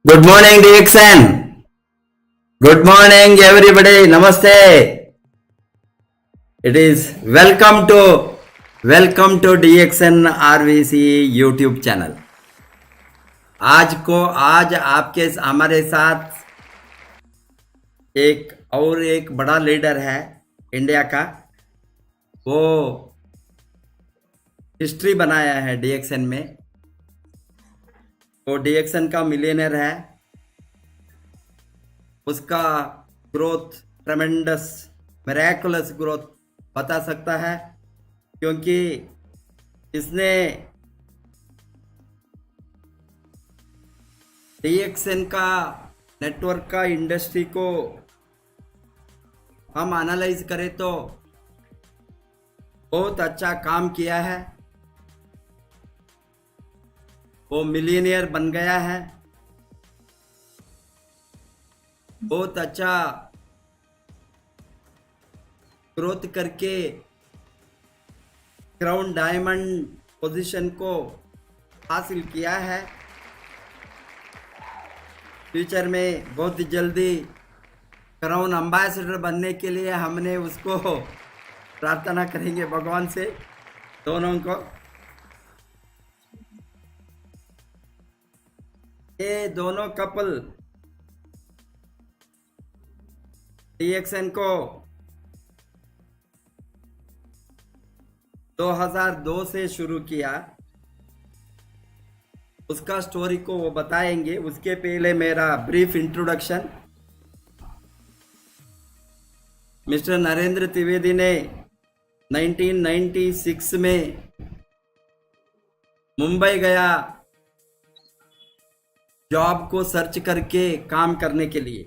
Good morning, Dixon. Good morning, everybody. Namaste. It is welcome to DXN RVC YouTube channel. आज आपके हमारे साथ एक बड़ा लीडर है इंडिया का। वो हिस्ट्री बनाया है DXN में। वो DXN का मिलियनर है। उसका ग्रोथ ट्रेमेंडस मिरेकुलस ग्रोथ बता सकता है, क्योंकि इसने DXN का नेटवर्क का इंडस्ट्री को हम एनालाइज करें तो बहुत अच्छा काम किया है। वो मिलियनियर बन गया है। बहुत अच्छा ग्रोथ करके क्राउन डायमंड पोजीशन को हासिल किया है। फ्यूचर में बहुत जल्दी क्राउन एम्बेसडर बनने के लिए हमने उसको प्रार्थना करेंगे भगवान से, दोनों को। ये दोनों कपल DXN को 2002 से शुरू किया। उसका स्टोरी को वो बताएंगे। उसके पहले मेरा brief introduction. Mister Narendra Trivedi ने 1996 में मुंबई गया जॉब को सर्च करके काम करने के लिए।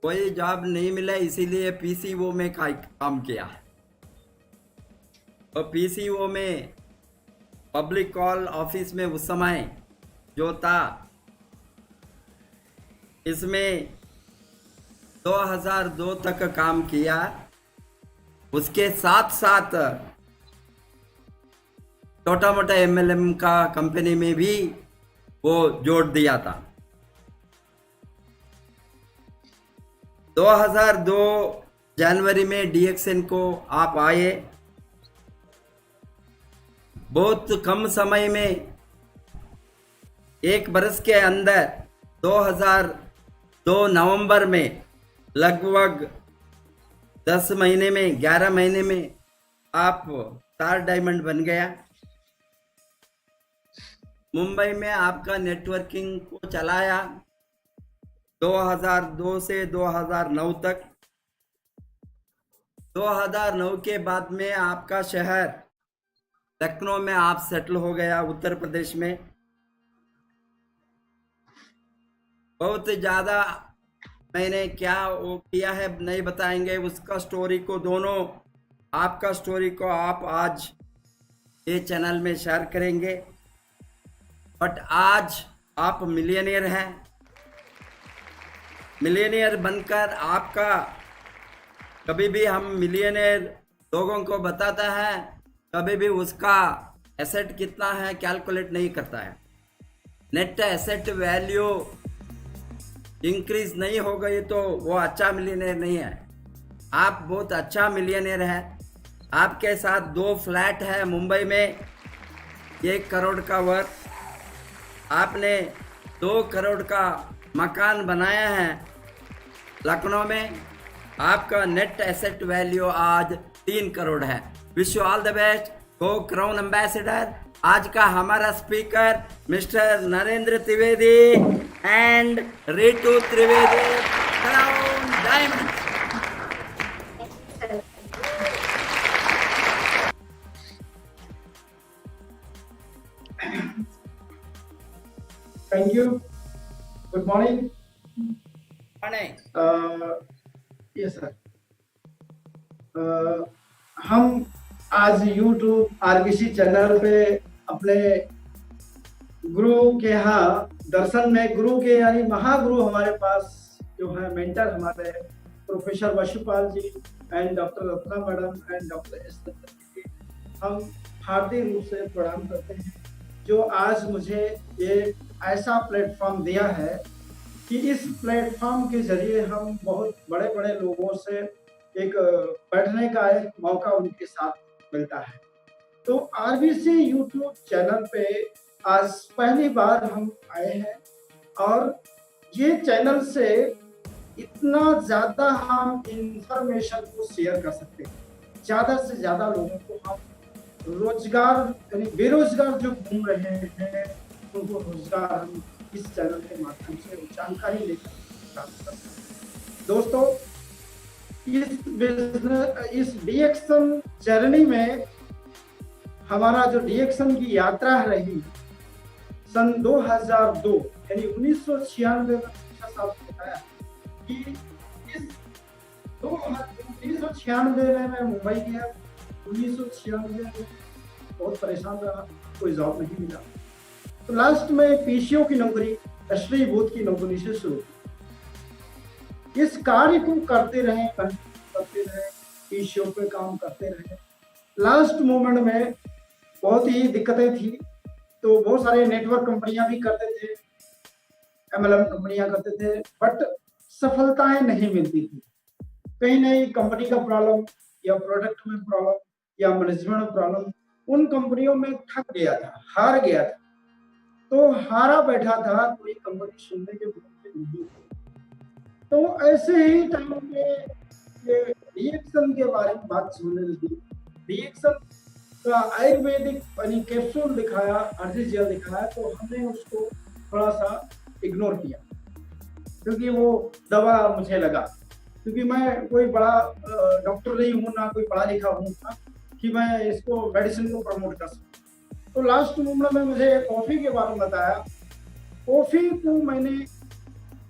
कोई जॉब नहीं मिला, इसीलिए PCO में काम किया। और PCO में पब्लिक कॉल ऑफिस में उस समय जो था, इसमें 2002 तक काम किया। उसके साथ साथ छोटा मोटा MLM का कंपनी में भी वो जोड़ दिया था। 2002 जनवरी में DXN को आप आए। बहुत कम समय में, एक बरस के अंदर 2002 नवंबर में लगभग 10 महीने में 11 महीने में आप स्टार डायमंड बन गया। मुंबई में आपका नेटवर्किंग को चलाया 2002 से 2009 तक। 2009 के बाद में आपका शहर लखनऊ में आप सेटल हो गया, उत्तर प्रदेश में। बहुत ज़्यादा मैंने क्या वो किया है नहीं बताएंगे। उसका स्टोरी को दोनों, आपका स्टोरी को आप आज ये चैनल में शेयर करेंगे। बट आज आप मिलियनियर हैं। मिलियनियर बनकर आपका, कभी भी हम मिलियनियर लोगों को बताता है, कभी भी उसका एसेट कितना है कैलकुलेट नहीं करता है। नेट एसेट वैल्यू इंक्रीज नहीं हो गई तो वो अच्छा मिलियनियर नहीं है। आप बहुत अच्छा मिलियनियर है। आपके साथ 2 फ्लैट है मुंबई में, 1 करोड़ का वर्थ। आपने 2 करोड़ का मकान बनाया है लखनऊ में। आपका नेट एसेट वैल्यू आज 3 करोड़ है। Wish you all the best. Go crown ambassador. आज का हमारा speaker mister Narendra Trivedi and Ritu Trivedi, crown diamond. Thank you. Good morning. morning. Yes, sir. हम आज YouTube RBC चैनल पे अपने गुरु के यहाँ दर्शन में, गुरु के यानी महागुरु हमारे पास जो है, मेंटर हमारे professor Vashupal ji and doctor Ratna madam and doctor S G, हम हार्दिक रूप से प्रणाम करते हैं। जो आज मुझे ये ऐसा प्लेटफॉर्म दिया है कि इस प्लेटफॉर्म के जरिए हम बहुत बड़े बड़े लोगों से एक बैठने का एक मौका उनके साथ मिलता है। तो आरबीसी यूट्यूब चैनल पे आज पहली बार हम आए हैं और ये चैनल से इतना ज़्यादा हम इंफॉर्मेशन को शेयर कर सकते हैं, ज़्यादा से ज़्यादा लोगों को हम रोजगार यानी बेरोजगार जो घूम रहे हैं उनको रोजगार हम इस चैनल के माध्यम से जानकारी लेकर प्राप्त कर सकते हैं। दोस्तों, इस डीएक्शन जर्नी में हमारा जो डीएक्शन की यात्रा रही सन 2002 यानी 1996 में शिक्षा साहब ने बताया कि इस 1996 में मैं मुंबई गया। 1996 में बहुत परेशान रहा, कोई जॉब नहीं मिला, तो लास्ट में पीसीओ की नौकरी श्री बोध की नौकरी से शुरू की। इस कार्य को करते रहे पीसीओ पे काम करते रहे। लास्ट मोमेंट में बहुत ही दिक्कतें थी, तो बहुत सारे नेटवर्क कंपनियां भी करते थे, एमएलएम कंपनियां करते थे, बट सफलताएं नहीं मिलती थी। कहीं नहीं कंपनी का प्रॉब्लम या प्रोडक्ट में प्रॉब्लम या मैनेजमेंट में प्रॉब्लम, उन कंपनियों में थक गया था, हार गया था। तो हारा बैठा था, कोई कंपनी सुनने के नहीं। तो ऐसे ही टाइम पे ये डीएक्शन के बारे में बात सुनने लगी। डीएक्शन का आयुर्वेदिक यानी कैप्सूल दिखाया, आर्टिफिशियल दिखाया, तो हमने उसको थोड़ा सा इग्नोर किया क्योंकि वो दवा मुझे लगा, क्योंकि मैं कोई बड़ा डॉक्टर नहीं हूँ, ना कोई पढ़ा लिखा हूँ कि मैं इसको मेडिसिन को प्रमोट कर सकूँ। तो लास्ट मोमेंट में मुझे कॉफ़ी के बारे में बताया। कॉफ़ी को मैंने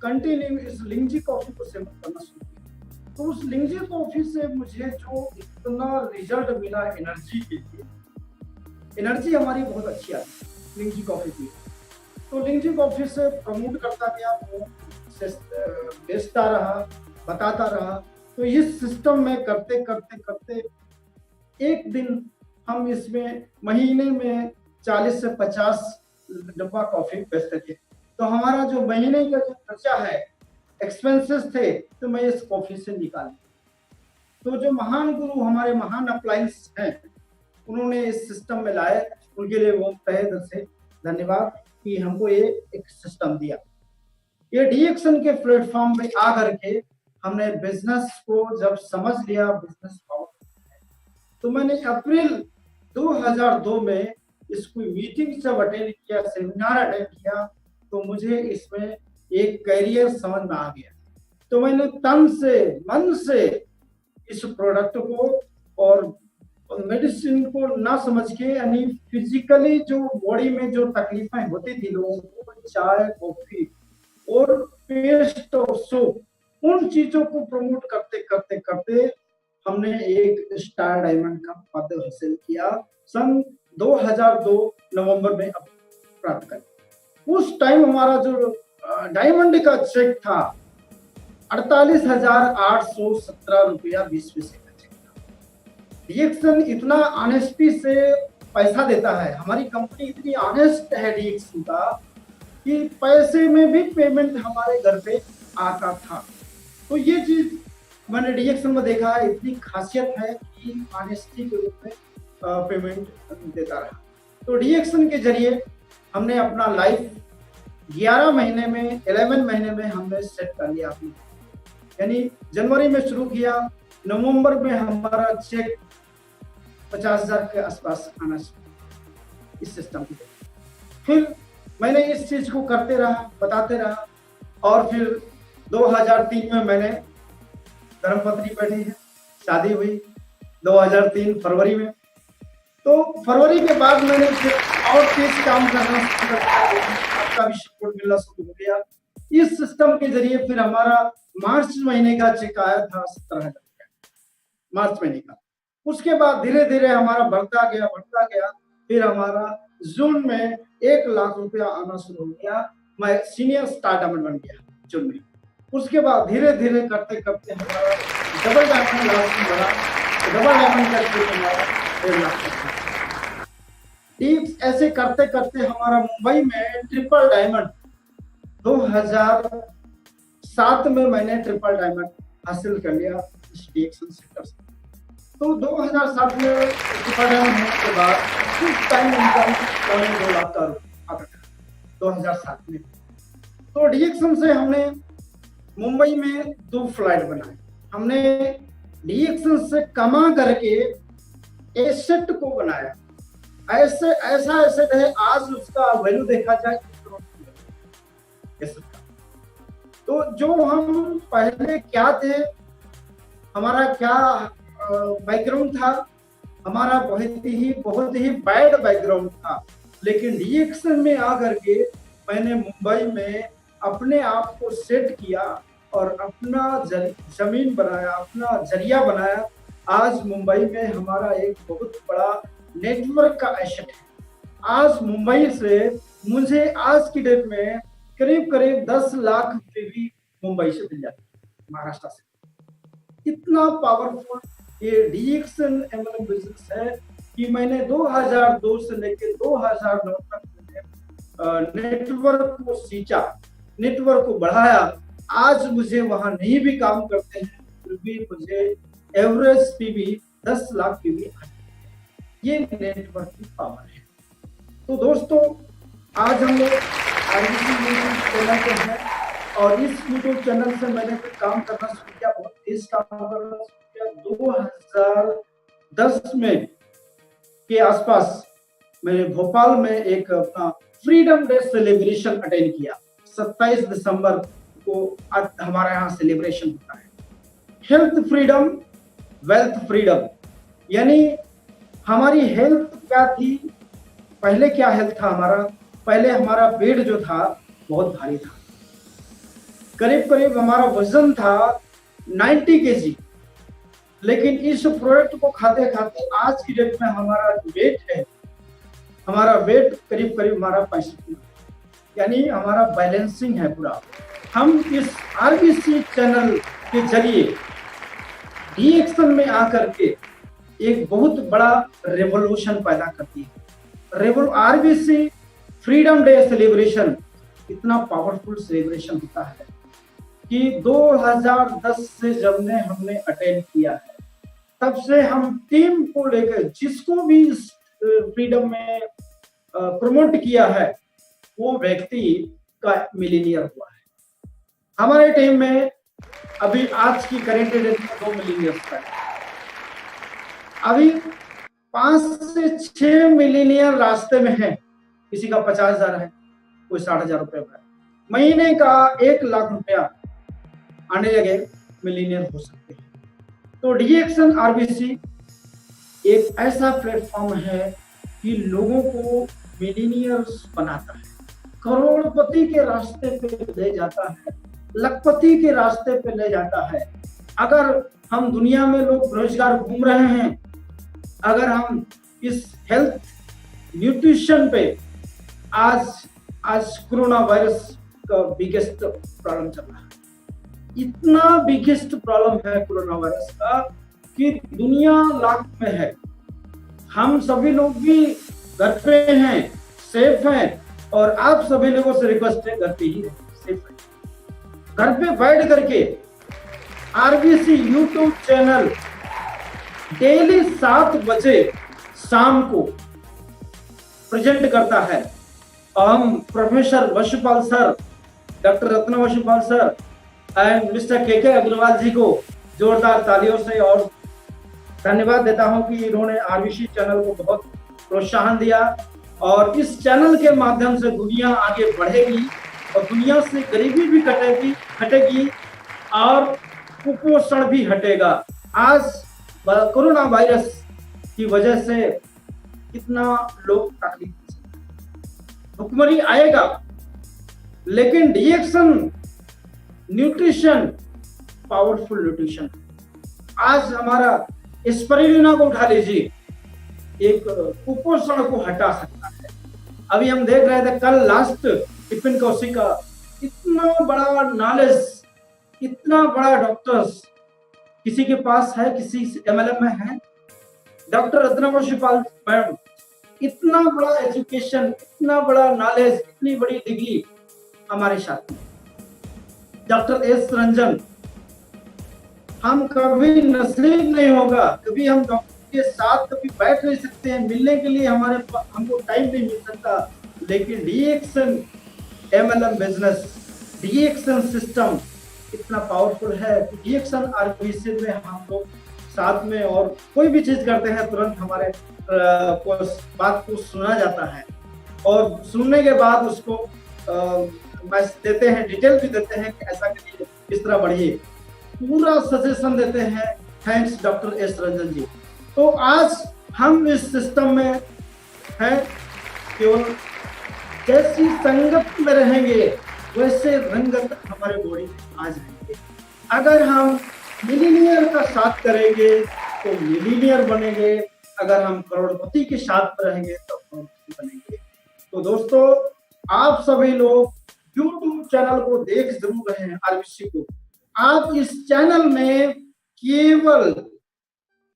कंटिन्यू इस लिंजी कॉफ़ी को सेवन करना शुरू किया। तो उस लिंजी कॉफ़ी से मुझे जो इतना रिजल्ट मिला एनर्जी के लिए, एनर्जी हमारी बहुत अच्छी आई लिंजी कॉफ़ी की। तो लिंजी कॉफ़ी से प्रमोट करता गया, बेचता रहा, बताता रहा। तो इस सिस्टम में करते करते करते एक दिन हम इसमें महीने में 40 से 50 डब्बा कॉफी बेचते थे। तो हमारा जो महीने का जो खर्चा है, एक्सपेंसेस थे, तो मैं इस कॉफी से निकाल। तो जो महान गुरु हमारे महान अप्लायंस हैं, उन्होंने इस सिस्टम में लाए, उनके लिए वो तहे दिल से धन्यवाद कि हमको ये एक सिस्टम दिया। ये डीएक्शन के प्लेटफॉर्म पे आ करके हमने बिजनेस को जब समझ लिया, बिजनेस तो मैंने अप्रैल 2002 में इसको मीटिंग जब अटेंड किया, सेमिनार अटेंड किया, तो मुझे इसमें एक करियर समझ में आ गया। तो मैंने तन से मन से इस प्रोडक्ट को और मेडिसिन को ना समझ के, यानी फिजिकली जो बॉडी में जो तकलीफें होती थी लोगों को, चाय, कॉफी और पेस्ट और सोप, उन चीजों को प्रमोट करते करते करते हमने एक स्टार डायमंड का पद हासिल किया। सन 2002 नवंबर में प्राप्त कर। उस टाइम हमारा जो डायमंड का चेक था 48,817 रुपया 20 पैसे का चेक था। डीएक्शन इतना ऑनेस्टी से पैसा देता है, हमारी कंपनी इतनी ऑनेस्ट है डीएक्शन का कि पैसे में भी पेमेंट हमारे घर पे आता था। तो ये चीज मैंने डीएक्शन में देखा है, इतनी खासियत है कि ऑनेस्टी के रूप में पेमेंट देता रहा। तो डीएक्शन के जरिए हमने अपना लाइफ 11 महीने में, 11 महीने में हमने सेट कर लिया अपनी। यानी जनवरी में शुरू किया, नवंबर में हमारा चेक 50,000 के आसपास आना शुरू इस सिस्टम की। फिर मैंने इस चीज को करते रहा, बताते रहा, और फिर 2003 में मैंने धर्मपत्नी बैठी है, शादी हुई 2003 फरवरी में। तो फरवरी के बाद मैंने फिर और तेज काम करना शुरू कर दिया, आपका भी सपोर्ट मिलना शुरू हो गया। इस सिस्टम के जरिए फिर हमारा मार्च महीने का चेक आया था 17,000 मार्च महीने का। उसके बाद धीरे धीरे हमारा बढ़ता गया। फिर हमारा जून में 1 लाख रुपया आना शुरू हो गया। मैं सीनियर स्टार डायमंड बन गया जून में। उसके बाद धीरे धीरे करते करते हमारा डबल डायमंड लास्ट में बढ़ा, डबल डायमंड करके हमारा 1 लाख। टिप्स ऐसे करते करते हमारा मुंबई में ट्रिपल डायमंड 2007 में मैंने ट्रिपल डायमंड हासिल कर लिया इस डीएक्शन सेक्टर से। तो 2007 में ट्रिपल डायमंड होने के बाद उस टाइम इनकम 2.5 लाख का आता था 2007 में। तो डीएक्शन से हमने मुंबई में 2 फ्लाइट बनाए। हमने डीएक्शन से कमा करके एसेट को बनाया। ऐसा एसेट है, आज उसका वैल्यू देखा जाए 1 करोड़ एसेट का। तो जो हम पहले क्या थे, हमारा क्या बैकग्राउंड था, हमारा बहुत ही बैड बैकग्राउंड था। लेकिन डीएक्शन में आकर के मैंने मुंबई में अपने आप को सेट किया और अपना जमीन बनाया, अपना जरिया बनाया। आज मुंबई में हमारा एक बहुत बड़ा नेटवर्क का एसेट है। आज मुंबई से मुझे आज की डेट में करीब 10 लाख रुपए भी मुंबई से मिल जाते हैं, महाराष्ट्र से। इतना पावरफुल ये डीएक्शन एमएलएम बिजनेस है कि मैंने 2002 से लेकर 2009 तक नेटवर्क को सींचा, नेटवर्क को बढ़ाया। आज मुझे वहां नहीं भी काम करते हैं, फिर भी मुझे एवरेज पीवी 10 लाख पीवी आती है। ये नेटवर्क की पावर है। तो दोस्तों, आज हम लोग आरबीसी यूट्यूब चैनल पे हैं और इस यूट्यूब चैनल से मैंने फिर काम करना शुरू किया, बहुत तेज काम करना शुरू किया। 2010 में के आसपास मैंने भोपाल में एक अपना फ्रीडम डे सेलिब्रेशन अटेंड किया। 27 दिसंबर को हमारे यहाँ सेलिब्रेशन होता है। हेल्थ फ्रीडम, वेल्थ फ्रीडम, यानी हमारी हेल्थ क्या थी, पहले क्या हेल्थ था हमारा, पहले हमारा वेट जो था बहुत भारी था, करीब हमारा वजन था 90 केजी। लेकिन इस प्रोडक्ट को खाते खाते आज की डेट में हमारा वेट है, हमारा वेट करीब हमारा 65 किलो, यानी हमारा बैलेंसिंग है पूरा। हम इस आरबीसी चैनल के जरिए डीएक्शन में आकर के एक बहुत बड़ा रेवोल्यूशन पैदा करती है। आरबीसी फ्रीडम डे सेलिब्रेशन इतना पावरफुल सेलिब्रेशन होता है कि 2010 से जब ने हमने अटेंड किया है, तब से हम टीम को लेकर जिसको भी इस फ्रीडम में प्रमोट किया है वो व्यक्ति का मिलीनियर हुआ है। हमारे टीम में अभी आज की करेंट डेट में 2 मिलीनियर है। अभी 5 से 6 मिलीनियर रास्ते में है। किसी का 50,000 है, कोई 60,000 रुपए का है। महीने का 1 लाख रुपया आने लगे मिलीनियर हो सकते हैं। तो डीएक्शन आरबीसी एक ऐसा प्लेटफॉर्म है कि लोगों को मिलीनियर्स बनाता है, करोड़पति के रास्ते पे ले जाता है, लखपति के रास्ते पे ले जाता है। अगर हम दुनिया में लोग बेरोजगार घूम रहे हैं, अगर हम इस हेल्थ न्यूट्रिशन पे आज कोरोना वायरस का बिगेस्ट प्रॉब्लम चल रहा है। इतना बिगेस्ट प्रॉब्लम है कोरोना वायरस का कि दुनिया लाख में है। हम सभी लोग भी घर पे हैं, सेफ हैं, और आप सभी लोगों से रिक्वेस्ट है घर पे ही सेफ है। घर पे बैठ करके आरबीसी यूट्यूब चैनल डेली 7 बजे शाम को प्रेजेंट करता है। और हम professor Vashupal sir, doctor Ratna Vashupal sir and mister K Agarwal जी को जोरदार तालियों से और धन्यवाद देता हूं कि इन्होंने आरबीसी चैनल को बहुत प्रोत्साहन दिया। और इस चैनल के माध्यम से दुनिया आगे बढ़ेगी और दुनिया से गरीबी भी हटेगी और कुपोषण भी हटेगा। आज कोरोना वायरस की वजह से कितना लोग तकलीफ, भुखमरी आएगा, लेकिन डीएक्शन न्यूट्रिशन पावरफुल न्यूट्रिशन। आज हमारा स्पिरुलिना को उठा लीजिए, एक कुपोषण को हटा सकता है। अभी हम देख रहे थे कल लास्ट टिफिन कौशिक का इतना बड़ा नॉलेज, इतना बड़ा डॉक्टर्स किसी के पास है, किसी एमएलएम में है। डॉक्टर रत्न वशुपाल मैडम इतना बड़ा एजुकेशन, इतना बड़ा नॉलेज, इतनी बड़ी डिग्री हमारे साथ में डॉक्टर एस रंजन। हम कभी नसीब नहीं होगा, कभी हम डॉक्टर के साथ कभी बैठ नहीं सकते हैं, मिलने के लिए हमको टाइम नहीं मिल सकता, लेकिन डीएक्शन एमएलएम बिजनेस, डीएक्शन सिस्टम इतना पावरफुल है कि डीएक्शन आरबीसी में हम लोग साथ में और कोई भी चीज करते हैं तुरंत हमारे बात को सुना जाता है और सुनने के बाद उसको मैसेज देते हैं, डिटेल भी देते हैं कि ऐसा करिए, इस तरह बढ़िए, पूरा सजेशन देते हैं। थैंक्स डॉक्टर एस रंजन जी। तो आज हम इस सिस्टम में हैं, केवल जैसी संगत में रहेंगे वैसे रंगत हमारे बॉडी में आ जाएंगे। अगर हम मिलीनियर का साथ करेंगे तो मिलीनियर बनेंगे, अगर हम करोड़पति के साथ रहेंगे तो करोड़पति बनेंगे। तो दोस्तों, आप सभी लोग YouTube चैनल को देख जरूर रहे हैं आरबीसी को। आप इस चैनल में केवल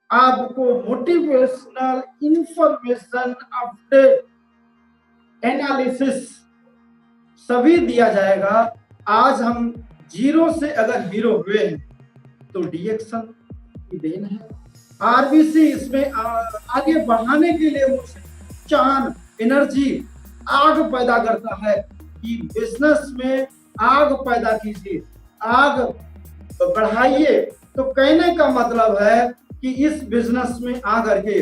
आपको मोटिवेशनल इंफॉर्मेशन, अपडेट, एनालिसिस सभी दिया जाएगा। आज हम जीरो से अगर हीरो हुए हैं तो डीएक्शन की देन है। आरबीसी इसमें आगे बढ़ाने के लिए मुझे चान, एनर्जी, आग पैदा करता है कि बिजनेस में आग पैदा कीजिए, आग बढ़ाइए। तो कहने का मतलब है कि इस बिजनेस में आ करके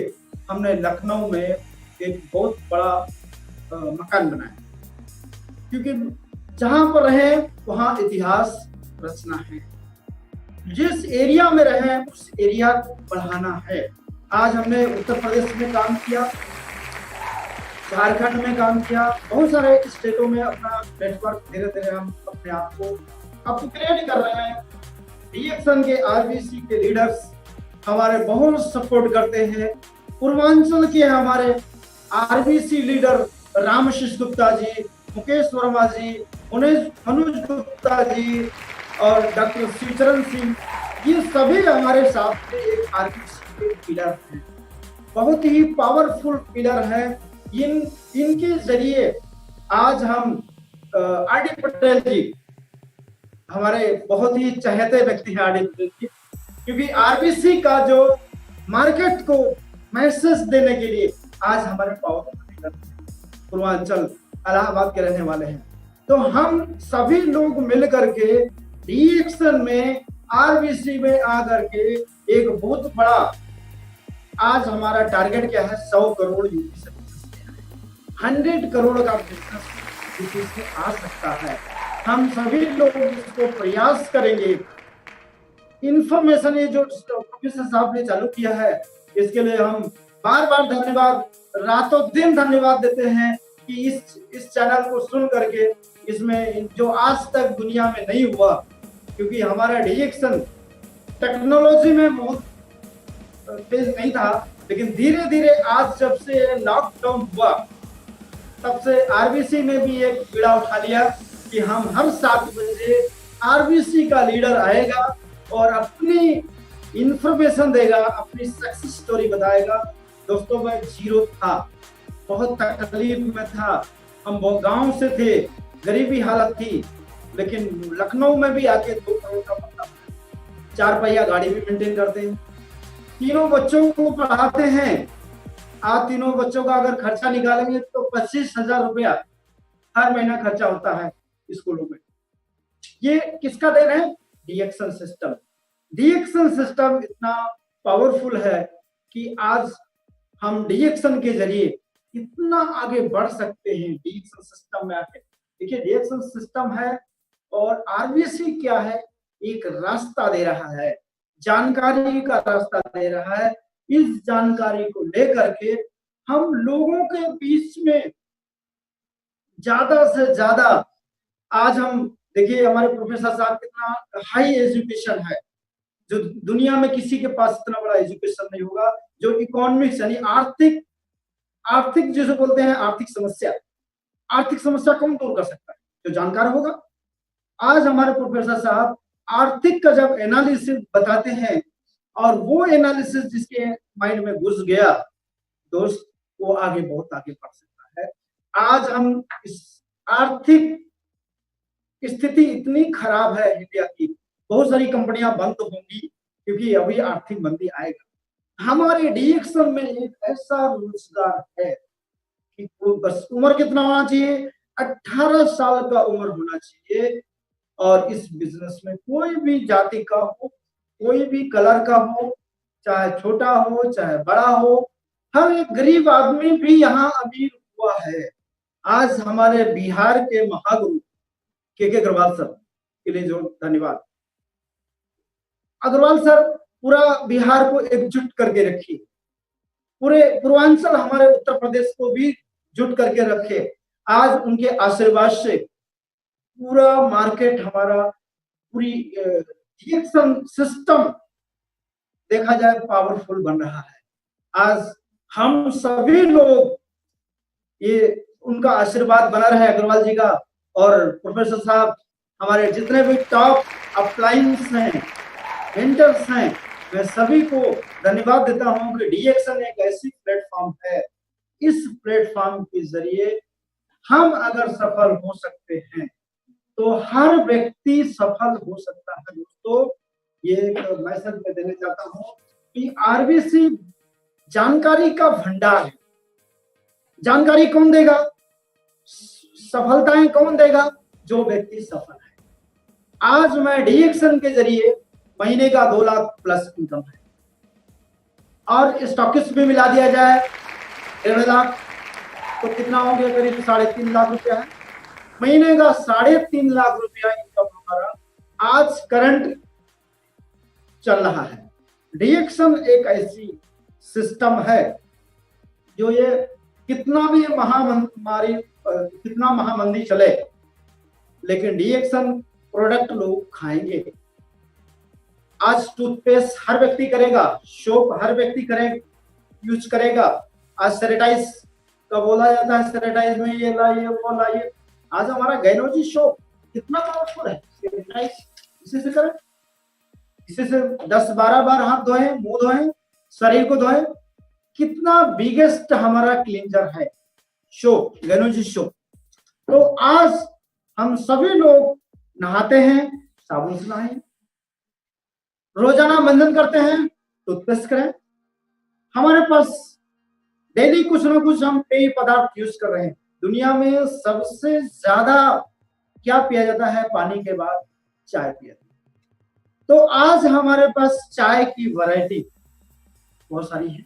हमने लखनऊ में एक बहुत बड़ा मकान बनाया, क्योंकि जहां पर रहे वहां इतिहास रचना है, जिस एरिया में रहे उस एरिया को बढ़ाना है। आज हमने उत्तर प्रदेश में काम किया, झारखंड में काम किया, बहुत सारे स्टेटों में अपना नेटवर्क धीरे धीरे हम अपने आप को अपग्रेड कर रहे हैं। डीएक्शन के आरबीसी के लीडर्स हमारे बहुत सपोर्ट करते हैं। पूर्वांचल के हमारे आरबीसी लीडर रामशिष गुप्ता जी, मुकेश वर्मा जी, अनुज गुप्ता जी और डॉक्टर शिवचरण सिंह, ये सभी हमारे साथ में एक आरबीसी के पिलर हैं, बहुत ही पावरफुल पिलर हैं। इनके जरिए आज हम आरडी पटेल जी, हमारे बहुत ही चहेते व्यक्ति हैं आरडी पटेल जी, क्योंकि आरबीसी का जो मार्केट को मैसेज देने के लिए आज हमारे पावर पूर्वांचल इलाहाबाद के रहने वाले हैं। तो हम सभी लोग मिलकर के डीएक्शन में, आरबीसी में आकर के एक बहुत बड़ा, आज हमारा टारगेट क्या है, 100 करोड़ यूपी से 100 करोड़ का बिजनेस यूपी से आ सकता है। हम सभी लोग इसको प्रयास करेंगे। इंफॉर्मेशन ये जो प्रोफेसर साहब ने चालू किया है, इसके लिए हम बार बार धन्यवाद, रातों दिन धन्यवाद देते हैं कि इस चैनल को सुन करके इसमें जो आज तक दुनिया में नहीं हुआ, क्योंकि हमारा डीएक्शन टेक्नोलॉजी में बहुत तेज नहीं था, लेकिन धीरे धीरे आज जब से लॉकडाउन हुआ तब से आरबीसी ने भी एक बीड़ा उठा लिया कि हम हर 7 बजे आरबीसी का लीडर आएगा और अपनी इंफॉर्मेशन देगा, अपनी सक्सेस स्टोरी बताएगा। दोस्तों, मैं जीरो था, बहुत तकलीफ में था, हम बहुत गांव से थे, गरीबी हालत थी, लेकिन लखनऊ में भी आके 2 करोड़ का मतलब 4 पहिया गाड़ी भी मेंटेन करते हैं, 3 बच्चों को पढ़ाते हैं। आज 3 बच्चों का अगर खर्चा निकालेंगे तो 25,000 रुपया हर महीना खर्चा होता है स्कूलों में। ये किसका देन है? डीएक्शन सिस्टम। डीएक्शन सिस्टम इतना पावरफुल है कि आज हम डीएक्शन के जरिए इतना आगे बढ़ सकते हैं। डीएक्शन सिस्टम में आके देखिए, डीएक्शन सिस्टम है और आरबीसी क्या है, एक रास्ता दे रहा है, जानकारी का रास्ता दे रहा है। इस जानकारी को लेकर के हम लोगों के बीच में ज्यादा से ज्यादा, आज हम देखिए हमारे प्रोफेसर साहब कितना हाई एजुकेशन है, जो दुनिया में किसी के पास इतना बड़ा एजुकेशन नहीं होगा, जो इकोनॉमिक्स यानी आर्थिक जिसे बोलते हैं आर्थिक समस्या कौन दूर कर सकता है? जो जानकार होगा। आज हमारे प्रोफेसर साहब आर्थिक का जब एनालिसिस बताते हैं और वो एनालिसिस जिसके माइंड में घुस गया दोस्त, वो आगे बहुत आगे बढ़ सकता है। आज हम इस आर्थिक स्थिति इतनी खराब है इंडिया की, बहुत सारी कंपनियां बंद होंगी क्योंकि अभी आर्थिक मंदी आएगा। हमारे डीएक्शन में एक ऐसा रोजगार है कि वो बस उम्र कितना होना चाहिए, 18 साल का उम्र होना चाहिए, और इस बिजनेस में कोई भी जाति का हो, कोई भी कलर का हो, चाहे छोटा हो चाहे बड़ा हो, हर एक गरीब आदमी भी यहाँ अमीर हुआ है। आज हमारे बिहार के महागुरु के अग्रवाल सर के लिए जो धन्यवाद। अग्रवाल सर पूरा बिहार को एकजुट करके रखिए, पूरे पूर्वांचल हमारे उत्तर प्रदेश को भी जुट करके रखे। आज उनके आशीर्वाद से पूरा मार्केट हमारा, पूरी इलेक्शन सिस्टम देखा जाए पावरफुल बन रहा है। आज हम सभी लोग, ये उनका आशीर्वाद बना रहे अग्रवाल जी का, और प्रोफेसर साहब, हमारे जितने भी टॉप अपलाइंस हैं, मेंटर्स हैं, मैं सभी को धन्यवाद देता हूं कि डीएक्शन एक ऐसी प्लेटफॉर्म है, इस प्लेटफॉर्म के जरिए हम अगर सफल हो सकते हैं तो हर व्यक्ति सफल हो सकता है। दोस्तों, ये एक मैसेज मैं देना चाहता हूं कि आरबीसी जानकारी का भंडार है। जानकारी कौन देगा, सफलताएं कौन देगा, जो व्यक्ति सफल है। आज मैं डीएक्शन के जरिए महीने का 2 लाख प्लस इनकम है, और स्टॉकिस्ट भी मिला दिया जाए 1.5 लाख, तो कितना हो गया, करीब 3.5 लाख रुपया है। महीने का 3.5 लाख रुपया इनकम हमारा आज करंट चल रहा है। डीएक्शन एक ऐसी सिस्टम है जो, ये कितना भी महामारी, कितना महामंदी चले, लेकिन डीएक्शन प्रोडक्ट लोग खाएंगे। आज टूथपेस्ट हर व्यक्ति करेगा, सोप हर व्यक्ति यूज करेगा। आज सैनिटाइज का बोला जाता है, सैनिटाइज में ये लाइए वो लाइए। आज हमारा गायनोलॉजी सोप कितना पावरफुल है, सैनिटाइज इसी से करें, इसी से 10-12 बार हाथ धोएं, मुंह धोएं, शरीर को धोएं। कितना बिगेस्ट हमारा क्लींजर है सोप, गायनोलॉजी सोप। तो आज हम सभी लोग नहाते हैं, साबुन से नहाएं, रोजाना मंजन करते हैं, टूथपेस्ट करें। हमारे पास डेली कुछ ना कुछ हम पेय पदार्थ यूज कर रहे हैं। दुनिया में सबसे ज्यादा क्या पिया जाता है, पानी के बाद चाय पिया जाता है। तो आज हमारे पास चाय की वैरायटी बहुत सारी है।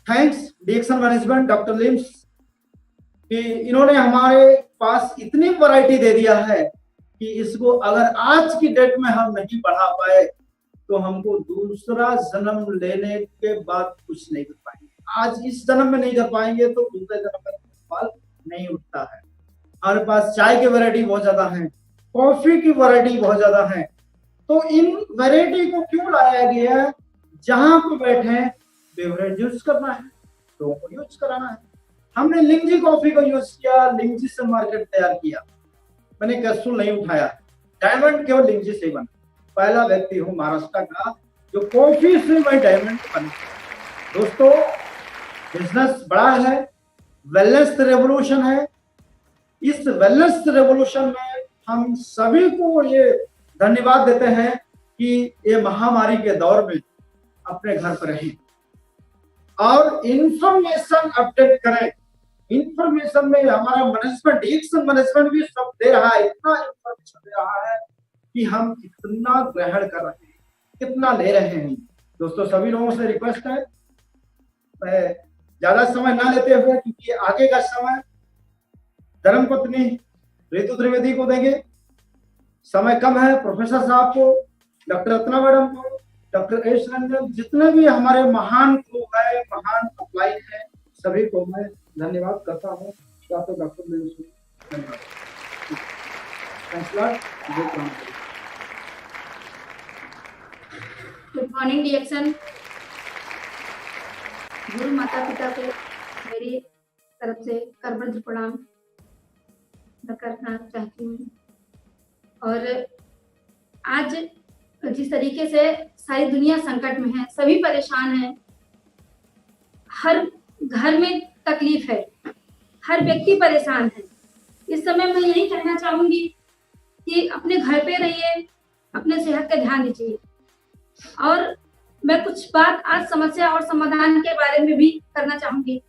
थैंक्स डीएक्शन मैनेजमेंट, डॉक्टर लिम्स, कि इन्होंने हमारे पास इतनी वैरायटी दे दिया है कि इसको अगर आज की डेट में हम नहीं बढ़ा पाए तो हमको दूसरा जन्म लेने के बाद कुछ नहीं कर पाएंगे। आज इस जन्म में नहीं कर पाएंगे तो दूसरे जन्म में सवाल नहीं उठता है। हमारे पास चाय की वैरायटी बहुत ज्यादा है, कॉफी की वैरायटी बहुत ज्यादा है। तो इन वैरायटी को क्यों लाया गया है, जहां पे बैठे बेवरेज यूज करना है, लोगों को यूज कराना है। हमने लिंगजी कॉफी को यूज किया, लिंगजी से मार्केट तैयार किया। मैंने कैप्सूल नहीं उठाया, डायमंड केवल लिंगजी से बना। पहला व्यक्ति हूँ महाराष्ट्र का जो कॉफी से मैं डायमंड बना। दोस्तों, बिजनेस बड़ा है, वेलनेस रेवोल्यूशन है। इस वेलनेस रेवोल्यूशन में हम सभी को ये धन्यवाद देते हैं कि ये महामारी के दौर में अपने घर पर रहें और इंफॉर्मेशन अपडेट करें। इंफॉर्मेशन में हमारा मैनेजमेंट, डीएक्शन मैनेजमेंट भी सब दे रहा है, इतना इंफॉर्मेशन दे रहा है कि हम कितना ग्रहण कर रहे हैं, कितना ले रहे हैं। दोस्तों, सभी लोगों से रिक्वेस्ट है, मैं ज्यादा समय ना लेते हुए, क्योंकि आगे का समय धर्मपत्नी ऋतु त्रिवेदी को देंगे, समय कम है। प्रोफेसर साहब को, डॉक्टर रत्ना मैडम को, डॉक्टर एस रंजन, जितने भी हमारे महान लोग हैं, महान अपलाइन है, सभी को मैं धन्यवाद करता हूँ। डॉक्टर धन्यवाद। गुड मॉर्निंग डीएक्शन। गुरु माता पिता को मेरी तरफ से करबद्ध प्रणाम करना चाहती हूँ। और आज जिस तरीके से सारी दुनिया संकट में है, सभी परेशान हैं, हर घर में तकलीफ है, हर व्यक्ति परेशान है। इस समय मैं यही कहना चाहूंगी कि अपने घर पे रहिए, अपने सेहत का ध्यान दीजिए। और मैं कुछ बात आज समस्या और समाधान के बारे में भी करना चाहूंगी,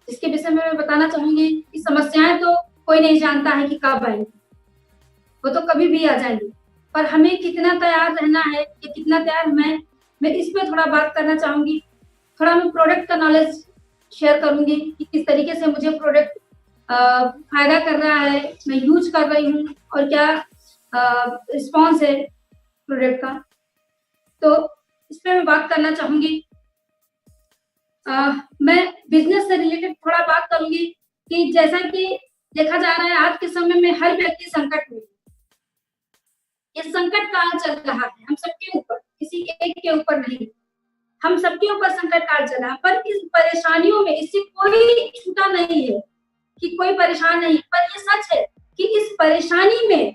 जिसके विषय में मैं बताना चाहूंगी कि समस्याएं तो कोई नहीं जानता है कि कब आएंगी, वो तो कभी भी आ जाएंगी, पर हमें कितना तैयार रहना है कि कितना तैयार मैं इस पे थोड़ा बात करना चाहूंगी। थोड़ा मैं प्रोडक्ट का नॉलेज शेयर करूंगी कि किस तरीके से मुझे प्रोडक्ट फायदा कर रहा है, मैं यूज कर रही हूँ और क्या रिस्पॉन्स है प्रोडक्ट का। तो इस पे मैं बात करना चाहूंगी। मैं बिजनेस से रिलेटेड थोड़ा बात करूंगी कि जैसा कि देखा जा रहा है आज के समय में हर व्यक्ति संकट में, ये संकट काल चल रहा है हम सबके ऊपर, किसी एक के ऊपर नहीं, हम सबके ऊपर संकट काल चल रहा है। पर इस परेशानियों में इससे कोई छूटा नहीं है कि कोई परेशान नहीं, पर ये सच है कि इस परेशानी में,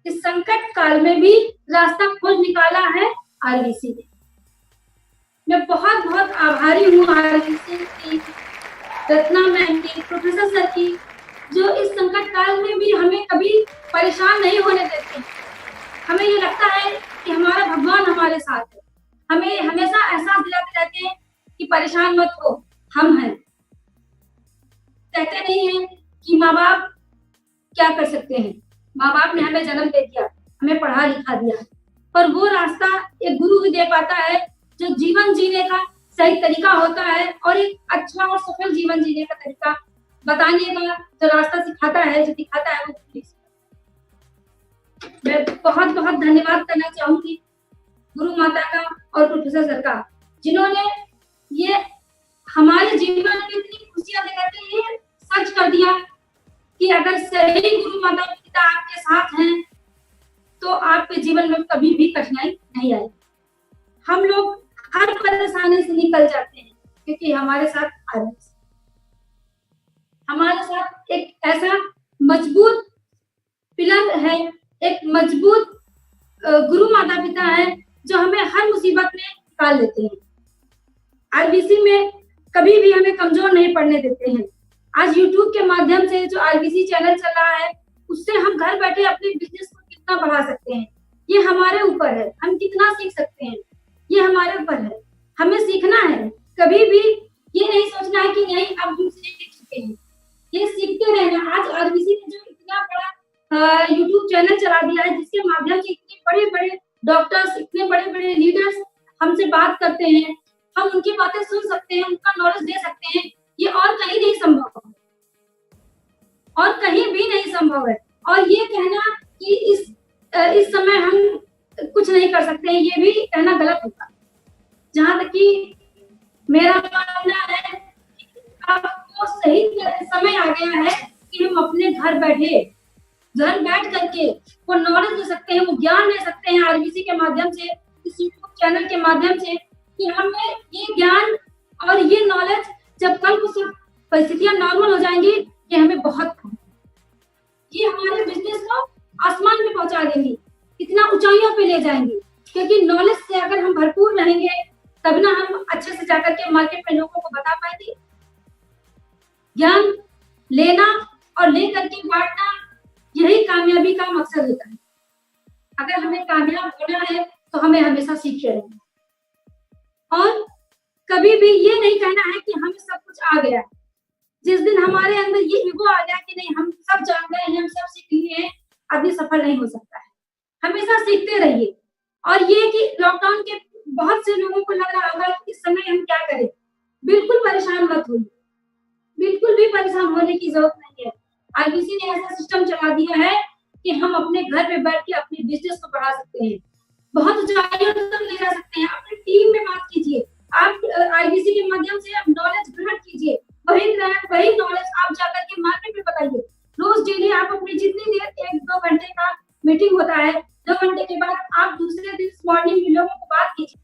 इस संकट काल में भी रास्ता खोज निकाला है आरबीसी ने। मैं बहुत बहुत आभारी हूँ आरबीसी की, रत्ना मैम की, प्रोफेसर सर की, जो इस संकट काल में भी हमें कभी परेशान नहीं होने देते। हमें ये लगता है कि हमारा भगवान हमारे साथ है, हमें हमेशा एहसास दिलाते रहते हैं कि परेशान मत हो, हम हैं। कहते नहीं है कि माँ बाप क्या कर सकते हैं, माँ बाप ने हमें जन्म दे दिया, हमें पढ़ा लिखा दिया, पर वो रास्ता एक गुरु ही दे पाता है जो जीवन जीने का सही तरीका होता है और एक अच्छा और सफल जीवन जीने का तरीका बताने का जो रास्ता सिखाता है, जो दिखाता है, वो मैं बहुत बहुत धन्यवाद करना चाहूंगी गुरु माता का और प्रोफेसर सर का, जिन्होंने ये हमारे जीवन में इतनी खुशियां देकर के ये सच कर दिया कि अगर सही गुरु माता पिता आपके साथ हैं तो आपके जीवन में कभी भी कठिनाई नहीं आएगी। हम लोग हर परेशानी से निकल जाते हैं क्योंकि हमारे साथ हमारे साथ एक ऐसा मजबूत पिलर है, एक मजबूत गुरु माता पिता है जो हमें हर मुसीबत में निकाल लेते हैं। आरबीसी में कभी भी हमें कमजोर नहीं पड़ने देते हैं। आज यूट्यूब के माध्यम से जो आरबीसी चैनल चल रहा है, उससे हम घर बैठे अपने बिजनेस को कितना बढ़ा सकते हैं, ये हमारे ऊपर है। हम कितना सीख सकते हैं, ये हमारे ऊपर है। हमें सीखना है, कभी भी ये नहीं सोचना है कि नहीं अब हम सीख चुके हैं, ये सीखते रहना। आज आरबीसी ने जो इतना बड़ा यूट्यूब चैनल चला दिया है, जिसके माध्यम से इतने बड़े बड़े डॉक्टर्स, इतने बड़े बड़े लीडर्स हमसे बात करते हैं, हम उनकी बातें सुन सकते हैं, उनका नॉलेज दे सकते हैं, ये और कहीं नहीं संभव है, और कहीं भी नहीं संभव है। और ये कहना कि इस समय हम कुछ नहीं कर सकते हैं, ये भी कहना गलत होगा। जहां तक कि मेरा मानना है कि आपको सही समय आ गया है कि हम अपने घर बैठ करके वो नॉलेज ले सकते हैं, वो ज्ञान ले सकते हैं आरबीसी के माध्यम से, इस यूट्यूब चैनल के माध्यम से, कि हमें ये ज्ञान और ये नॉलेज जब कल को सब परिस्थितियां नॉर्मल हो जाएंगी, ये हमें बहुत, ये हमारे बिजनेस को आसमान में पहुंचा देंगी, इतना ऊंचाइयों पे ले जाएंगी। क्योंकि नॉलेज से अगर हम भरपूर रहेंगे तब ना हम अच्छे से जाकर के मार्केट में लोगों को बता पाएंगे। ज्ञान लेना और लेकर के बांटना, यही कामयाबी का मकसद होता है। अगर हमें कामयाब होना है तो हमें हमेशा सीखते रहना, और कभी भी ये नहीं कहना है कि हमें सब कुछ आ गया है। जिस दिन हमारे अंदर ये ईगो आ गया कि नहीं हम सब जान गए हैं, हम सब सीख लिए हैं, आदमी सफल नहीं हो सकता है। हमेशा सीखते रहिए। और ये कि लॉकडाउन के बहुत से लोगों को लग रहा होगा कि इस समय हम क्या करें, बिल्कुल परेशान मत होइए, बिल्कुल भी परेशान होने की जरूरत नहीं है। आरबीसी ने ऐसा सिस्टम चला दिया है कि हम अपने घर पे बैठ के अपने बिजनेस को बढ़ा सकते हैं, बहुत ऊंचाइयों तक ले जा सकते हैं। अपनी टीम में बात कीजिए, आप आईबीसी के माध्यम से आप नॉलेज ग्रहण कीजिए, वही नॉलेज आप जाकर के मार्केट में बताइए। रोज डेली आप अपनी जितनी देर 1-2 घंटे का मीटिंग होता है, 2 घंटे के बाद आप दूसरे दिन मॉर्निंग में लोगों को बात कीजिए।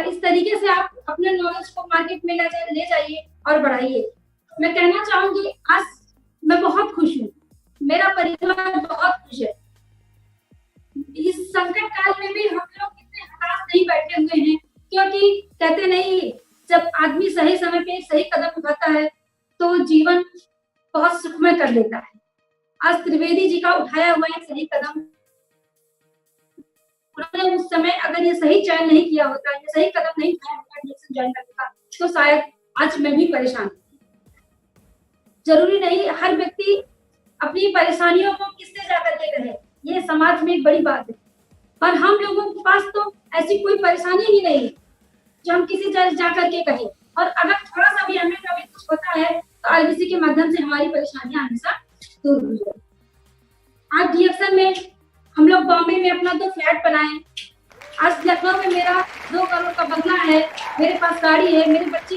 इस तरीके से आप अपने नॉलेज को मार्केट में ले जाइए और बढ़ाइए। मैं कहना चाहूंगी आज मैं बहुत खुश हूँ, मेरा परिवार बहुत खुश है। इस संकट काल में भी हम लोग इतने हताश नहीं बैठे हुए हैं, क्योंकि कहते नहीं, जब आदमी सही समय पे सही कदम उठाता है तो जीवन बहुत सुखमय कर लेता है। आज त्रिवेदी जी का उठाया हुआ एक सही कदम, उन्होंने उस समय अगर ये सही चयन नहीं किया होता, ये सही कदम नहीं उठाया होता डीएक्सन ज्वाइन करने का, तो शायद आज मैं भी परेशान। जरूरी नहीं हर व्यक्ति अपनी परेशानियों को किससे जाकर के कहे, ये समाज में एक बड़ी बात है, पर हम लोगों के पास तो ऐसी कोई परेशानी ही नहीं है जो हम किसी जा करके कहें। और अगर थोड़ा सा भी हमें कभी कुछ होता है तो आरबीसी के माध्यम से हमारी परेशानियां हमेशा दूर हो जाए। आज डीएक्सन में हम लोग बॉम्बे में अपना 2 फ्लैट बनाए, आज लखनऊ में मेरा 2 करोड़ का बंगला है, मेरे पास गाड़ी है, मेरे बच्चे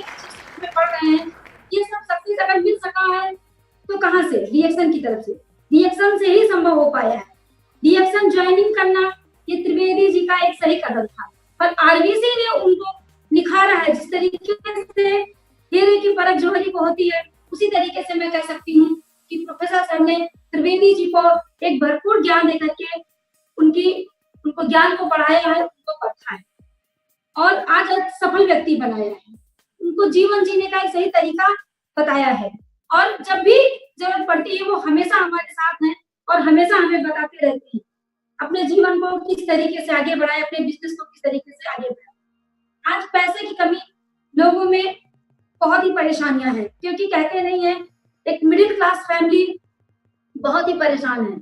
में पढ़ रहे हैं। ये सब सक्सेस अगर मिल सका है तो कहाँ से? डीएक्सन की तरफ से, डीएक्सन से ही संभव हो पाया है। डीएक्सन ज्वाइनिंग करना ये त्रिवेदी जी का एक सही कदम था, पर आरबीसी ने उनको निखारा है। जिस तरीके से हीरे की परख जौहरी को होती है, उसी तरीके से मैं कह सकती हूँ कि प्रोफेसर सर ने त्रिवेदी जी को एक भरपूर ज्ञान देकर के उनको ज्ञान को बढ़ाया है, उनको परखा है और आज एक सफल व्यक्ति बनाया है। उनको जीवन जीने का एक सही तरीका बताया है और जब भी जरूरत पड़ती है वो हमेशा हमारे साथ हैं और हमेशा हमें बताते रहते हैं अपने जीवन को किस तरीके से आगे बढ़ाए, अपने बिजनेस को किस तरीके से आगे बढ़ाए। आज पैसे की कमी लोगों में बहुत ही परेशानियां हैं, क्योंकि कहते नहीं है एक मिडिल क्लास फैमिली बहुत ही परेशान है,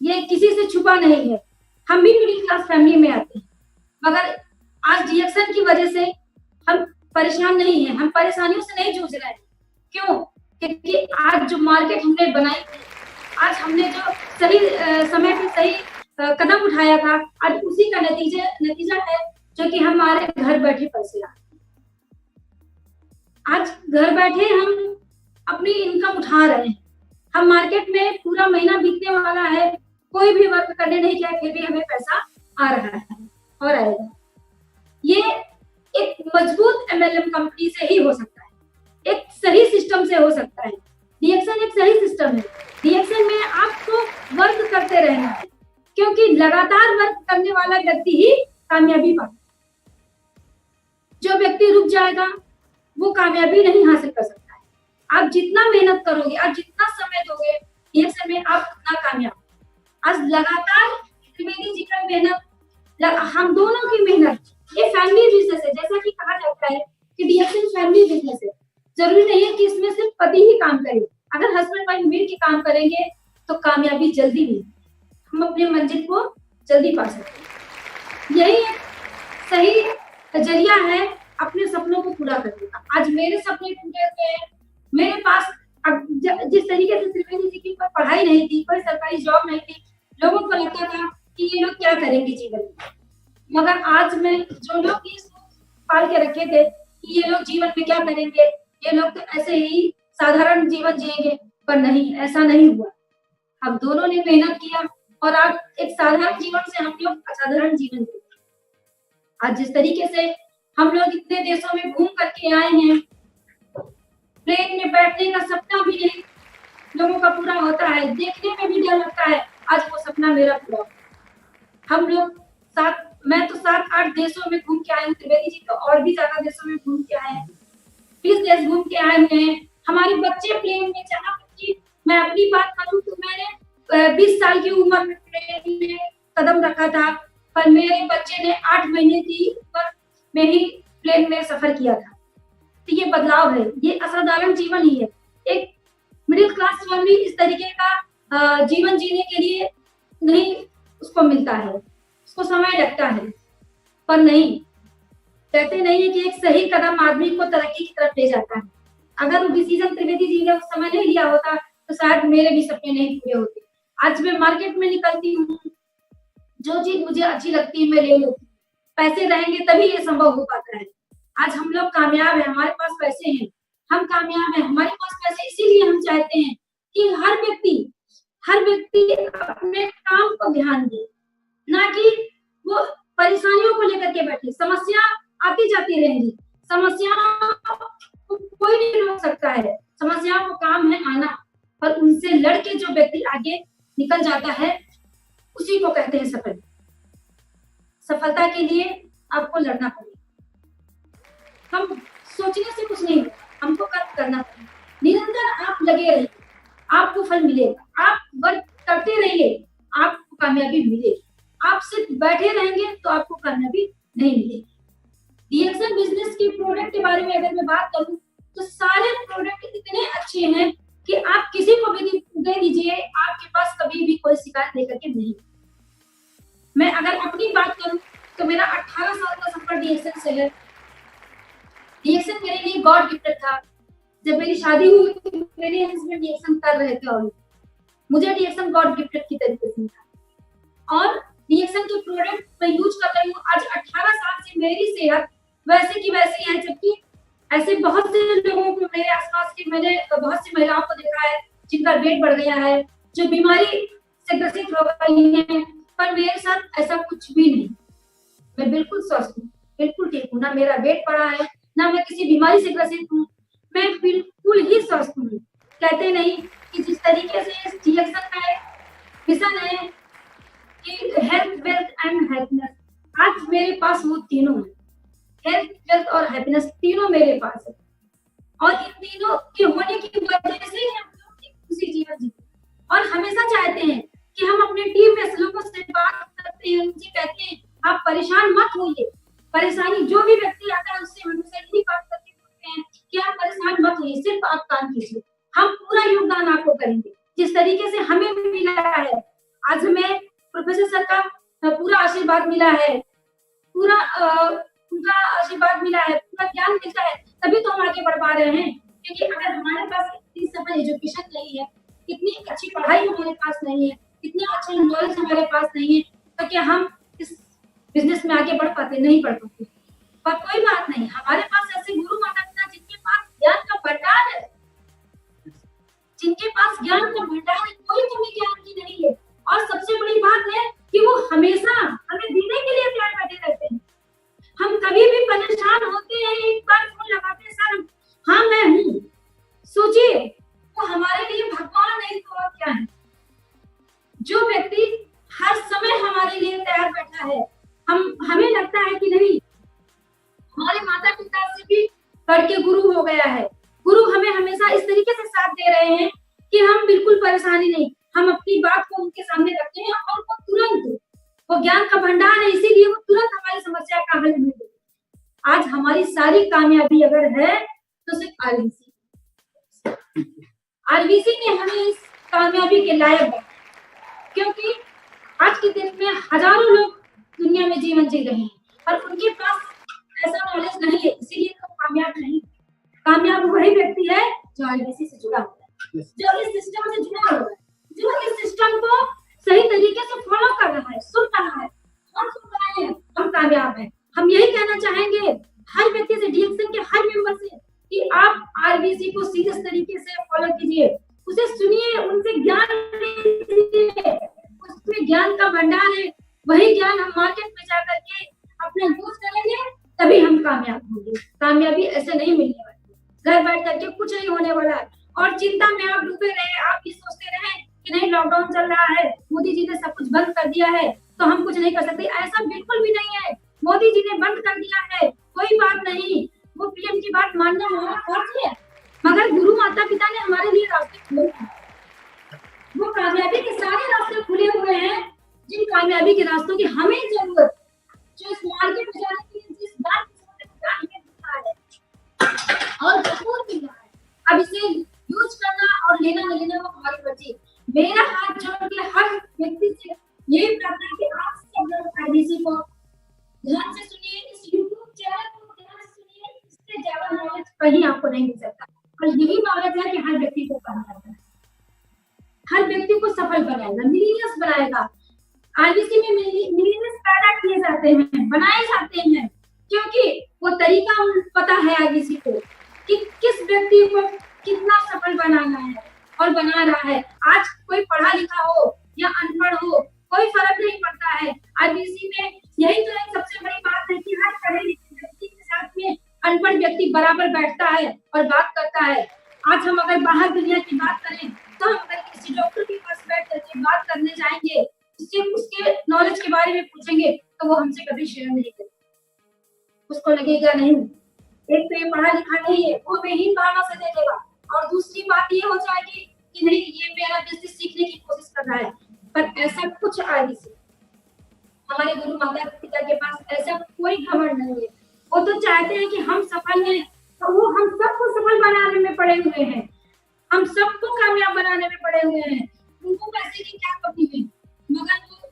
ये किसी से छुपा नहीं है। हम भी मिडिल क्लास फैमिली में आते हैं, मगर आज डीएक्सन की वजह से हम परेशान नहीं हैं, हम परेशानियों से नहीं जूझ रहे हैं। क्यों? क्योंकि आज जो मार्केट हमने बनाई, आज हमने जो सही समय पे सही कदम उठाया था, आज उसी का नतीजा है जो कि हमारे घर बैठे पैसे आ। आज घर बैठे हम अपनी इनकम उठा रहे हैं। हम मार्केट में पूरा महीना बीतने वाला है, कोई भी वर्क करने नहीं किया, फिर भी हमें पैसा आ रहा है और आएगा। ये एक मजबूत एमएलएम कंपनी से ही हो सकता है, एक सही सिस्टम से हो सकता है। डीएक्सन एक सही सिस्टम है। डीएक्सन में आपको वर्क करते रहना है, क्योंकि लगातार वर्क करने वाला व्यक्ति ही कामयाबी पाता है। जो व्यक्ति रुक जाएगा वो कामयाबी नहीं हासिल कर सकता है। आप जितना मेहनत करोगे, आप जितना समय दोगे, डीएक्सन में आप उतना कामयाब। आज लगातार त्रिवेदी जी का मेहनत, हम दोनों की मेहनत, ये फैमिली बिजनेस है। जैसा कि कहा जाता है कि डीएक्सन फैमिली बिजनेस है। जरूरी नहीं है कि इसमें सिर्फ पति ही काम करे। अगर हस्बैंड वाइफ मिल के काम करेंगे तो कामयाबी जल्दी मिलेगी, हम अपने मंजिल को जल्दी पा सकते हैं। यही एक सही जरिया है अपने सपनों को पूरा करने का। आज मेरे सपने पूरे हुए हैं। मेरे पास जिस तरीके से त्रिवेदी जी की कोई पढ़ाई नहीं थी, कोई सरकारी जॉब नहीं थी, लोगों को लगता था कि ये लोग क्या करेंगे जीवन में, मगर आज मैं जो लोग ये पाल के रखे थे कि ये लोग जीवन में क्या करेंगे, ये लोग तो ऐसे ही साधारण जीवन जिएंगे, पर नहीं, ऐसा नहीं हुआ। हम दोनों ने मेहनत किया और आज एक साधारण जीवन से हम लोग असाधारण जीवन जी। आज जिस तरीके से हम लोग इतने देशों में घूम करके आए हैं, प्लेन में बैठने का सपना भी नहीं लोगों का पूरा होता है, देखने में भी डर लगता है। आज वो सपना मेरा पूरा। हम लोग मैं तो 7-8 देशों में घूम के आए हूँ, त्रिवेदी जी तो और भी ज्यादा देशों में घूम के आए हैं, 20 देश घूम के आए हुए हैं। हमारे बच्चे प्लेन में, जहाँ की मैं अपनी बात करूँ तो मैंने 20 साल की उम्र में प्लेन में कदम रखा था, पर मेरे बच्चे ने 8 महीने की उम्र में ही प्लेन में सफर किया था। तो ये बदलाव है, ये असाधारण जीवन ही है। एक मिडिल क्लास फैमिली इस तरीके का जीवन जीने के लिए नहीं उसको मिलता है, उसको समय लगता है, पर नहीं, कहते नहीं है कि एक सही कदम आदमी को तरक्की की तरफ ले जाता है। अगर वो डिसीजन त्रिवेदी जी ने उस समय नहीं लिया होता तो शायद मेरे भी सपने नहीं पूरे होते। आज मैं मार्केट में निकलती हूँ, जो चीज मुझे अच्छी लगती है मैं ले लेती हूँ। पैसे रहेंगे तभी ये संभव हो पाता है। आज हम लोग कामयाब हैं, हमारे पास पैसे हैं, हम कामयाब हैं, हमारे पास पैसे, इसीलिए हम चाहते हैं कि हर व्यक्ति अपने काम को ध्यान दे, ना कि वो परेशानियों को लेकर के बैठे। समस्या आती जाती रहेंगी। समस्याओं को कोई नहीं रोक सकता है, समस्याओं को काम है आना, और उनसे लड़के जो व्यक्ति आगे निकल जाता है उसी को कहते हैं सफल। सफलता के लिए आपको लड़ना पड़ेगा। हम सोचने से कुछ नहीं, हमको कर्म करना पड़ेगा। निरंतर आप लगे रहिए, आपको फल मिलेगा। आप वर्क करते रहिए, आपको कामयाबी मिलेगी। आप सिर्फ बैठे रहेंगे तो आपको कामयाबी नहीं मिलेगी। डीएक्सन बिजनेस के प्रोडक्ट के बारे में अगर मैं बात करूं तो सारे प्रोडक्ट इतने अच्छे हैं कि आप किसी को भी दे दीजिए, आपके पास कभी भी कोई शिकायत लेकर के नहीं। मैं अगर अपनी बात करूं तो मेरा 18 साल का सफर डीएक्सन से है। डीएक्सन मेरे लिए गॉड गिफ्टेड था। जब मेरी शादी हुई तो मेरे हस्बैंड डीएक्सन कर रहे थे और मुझे डीएक्सन गॉड गिफ्टेड की तरीके से था, और डीएक्सन के प्रोडक्ट मैं यूज कर रही हूँ। आज 18 साल से मेरी सेहत वैसे की वैसी है, जबकि ऐसे बहुत से लोगों को मेरे आसपास के मैंने बहुत सी महिलाओं को देखा है जिनका वेट बढ़ गया है, जो बीमारी से ग्रसित हो गई है, पर मेरे साथ ऐसा कुछ भी नहीं। मैं बिल्कुल स्वस्थ हूँ, बिल्कुल ठीक हूँ, ना मेरा वेट बढ़ा है, ना मैं किसी बीमारी से ग्रसित हूँ। मैं बिल्कुल ही स्वस्थ हूँ। कहते नहीं कि जिस तरीके से इस डीएक्सन का मिशन है कि हेल्थ, वेल्थ एंड हैप्पीनेस, आज मेरे पास वो तीनों है। हेल्थ, वेल्थ और हैप्पीनेस तीनों मेरे पास है, और इन तीनों के होने की वजह से हम लोग एक खुशी जीवन जीते, और हमेशा चाहते हैं कि हम अपने टीम में लोगों से बात करते हैं, उनसे कहते हैं आप परेशान मत होइए। परेशानी जो भी व्यक्ति आता है उससे हमेशा यही बात करके बोलते हैं कि आप परेशान मत होइए, सिर्फ आप काम कीजिए, हम पूरा योगदान आपको करेंगे। जिस तरीके से हमें मिला है, आज हमें प्रोफेसर सर का पूरा आशीर्वाद मिला है, पूरा उनका आशीर्वाद मिला है, पूरा ज्ञान मिलता है, तभी तो हम आगे बढ़ पा रहे हैं। क्योंकि अगर हमारे पास इतनी सफल एजुकेशन नहीं है, इतनी अच्छी पढ़ाई हमारे पास नहीं है, इतना अच्छा नॉलेज हमारे पास नहीं है, तो क्या हम इस बिजनेस में आगे बढ़ पाते? नहीं बढ़ पाते। पर कोई बात नहीं, हमारे पास ऐसे गुरु माता पिता जिनके पास ज्ञान का भंडार है, जिनके पास ज्ञान का भंडार है, कोई कमी ज्ञान की नहीं है। और सबसे बड़ी बात है कि वो हमेशा हमें देने के लिए तैयार बैठे रहते हैं। हम कभी भी परेशान होते हैं, एक बार फोन लगाते हैं, सर हाँ मैं हूँ, सोचिए वो हमारे लिए भगवान नहीं तो और क्या है। जो व्यक्ति हर समय हमारे लिए तैयार बैठा है, हमें लगता है कि नहीं, हमारे माता पिता से भी बढ़ के गुरु हो गया है। गुरु हमें हमेशा इस तरीके से साथ दे रहे हैं कि हम बिल्कुल परेशानी नहीं, हम अपनी बात को उनके सामने रखते हैं और वो तुरंत, वो ज्ञान का भंडार है, इसीलिए वो तुरंत हमारी समस्या का हल नहीं देते। आज हमारी सारी कामयाबी अगर है तो सिर्फ आरबीसी ने हमें इस कामयाबी के लायक बनाया, क्योंकि आज के दिन में हजारों लोग दुनिया में जीवन जी रहे हैं और उनके पास ऐसा नॉलेज नहीं है, इसीलिए वो कामयाब नहीं। कामयाब वही व्यक्ति है जो आरबीसी से जुड़ा हुआ है, जो इस सिस्टम से जुड़ा हुआ है, जो इस सिस्टम को सही तरीके से फॉलो कर रहा है, सुन रहा है। हम सुन रहे हैं, हम कामयाब हैं। हम यही कहना चाहेंगे हर व्यक्ति से, डीएक्सन के हर मेंबर से, कि आप आरबीसी को सीरियस तरीके से फॉलो कीजिए, उसे सुनिए, उनसे ज्ञान लीजिए। उसमें ज्ञान का भंडार है, वही ज्ञान हम मार्केट में जाकर के अपना यूज करेंगे, तभी हम कामयाब होंगे। कामयाबी ऐसे नहीं मिलने वाली, घर बैठ करके कुछ नहीं होने वाला है। और चिंता में आप डूबे रहे, आप ये सोचते रहे कि नहीं लॉकडाउन चल रहा है, मोदी जी ने सब कुछ बंद कर दिया है तो हम कुछ नहीं कर सकते, ऐसा बिल्कुल भी नहीं है। मोदी जी ने बंद कर दिया है, कोई बात नहीं, वो पीएम की बात मानना हमारा फर्ज है, मगर गुरु माता पिता ने हमारे लिए रास्ते खोले हैं। वो कामयाबी के सारे रास्ते खुले हुए हैं, जिन कामयाबी के रास्तों की हमें जरूरत, जो इस मार्केट में जाने के लिए जिस बात और भरपूर मिल रहा है, अब इसे यूज करना और लेना न लेना वो हमारी मर्जी। मेरा हाथ जोड़ के हर व्यक्ति से यही प्रार्थना है कि आप सब लोग आरबीसी को ध्यान से सुनिए, इस यूट्यूब चैनल को ध्यान से सुनिए, इससे ज्यादा नॉलेज कहीं आपको नहीं मिल सकता। और यही नॉलेज है कि हर व्यक्ति को काम करना है, हर व्यक्ति को सफल बनाएगा, मिलियनियर्स बनाएगा। आरबीसी में मिलियनियर्स पैदा किए जाते हैं, बनाए जाते हैं, क्योंकि वो तरीका पता है आरबीसी को कि किस व्यक्ति को कितना सफल बनाना है और बना रहा है। आज कोई पढ़ा लिखा हो या अनपढ़ हो, कोई फर्क नहीं पड़ता है। आरबीसी में यही तो एक सबसे बड़ी बात है कि हर पढ़े लिखे व्यक्ति साथ में अनपढ़ व्यक्ति बराबर बैठता है और बात करता है। आज हम अगर बाहर दुनिया की बात करें तो हम अगर किसी डॉक्टर के पास बैठ करके बात करने जाएंगे, उससे उसके नॉलेज के बारे में पूछेंगे तो वो हमसे कभी शेयर नहीं करेगा। उसको लगेगा नहीं, एक तो ये पढ़ा लिखा नहीं है, वो बेहीन भावना से देखेगा। और दूसरी बात ये हो जाएगी कि नहीं, ये मेरा बिजनेस सीखने की कोशिश कर रहा है। पर ऐसा कुछ आगे से हमारे गुरु माता पिता के पास ऐसा कोई घमंड नहीं है। वो तो चाहते हैं कि हम सफल हैं, तो वो हम सबको सफल बनाने में पड़े हुए हैं, हम सबको कामयाब बनाने में पड़े हुए हैं। उनको पैसे की क्या कमी है, मगर वो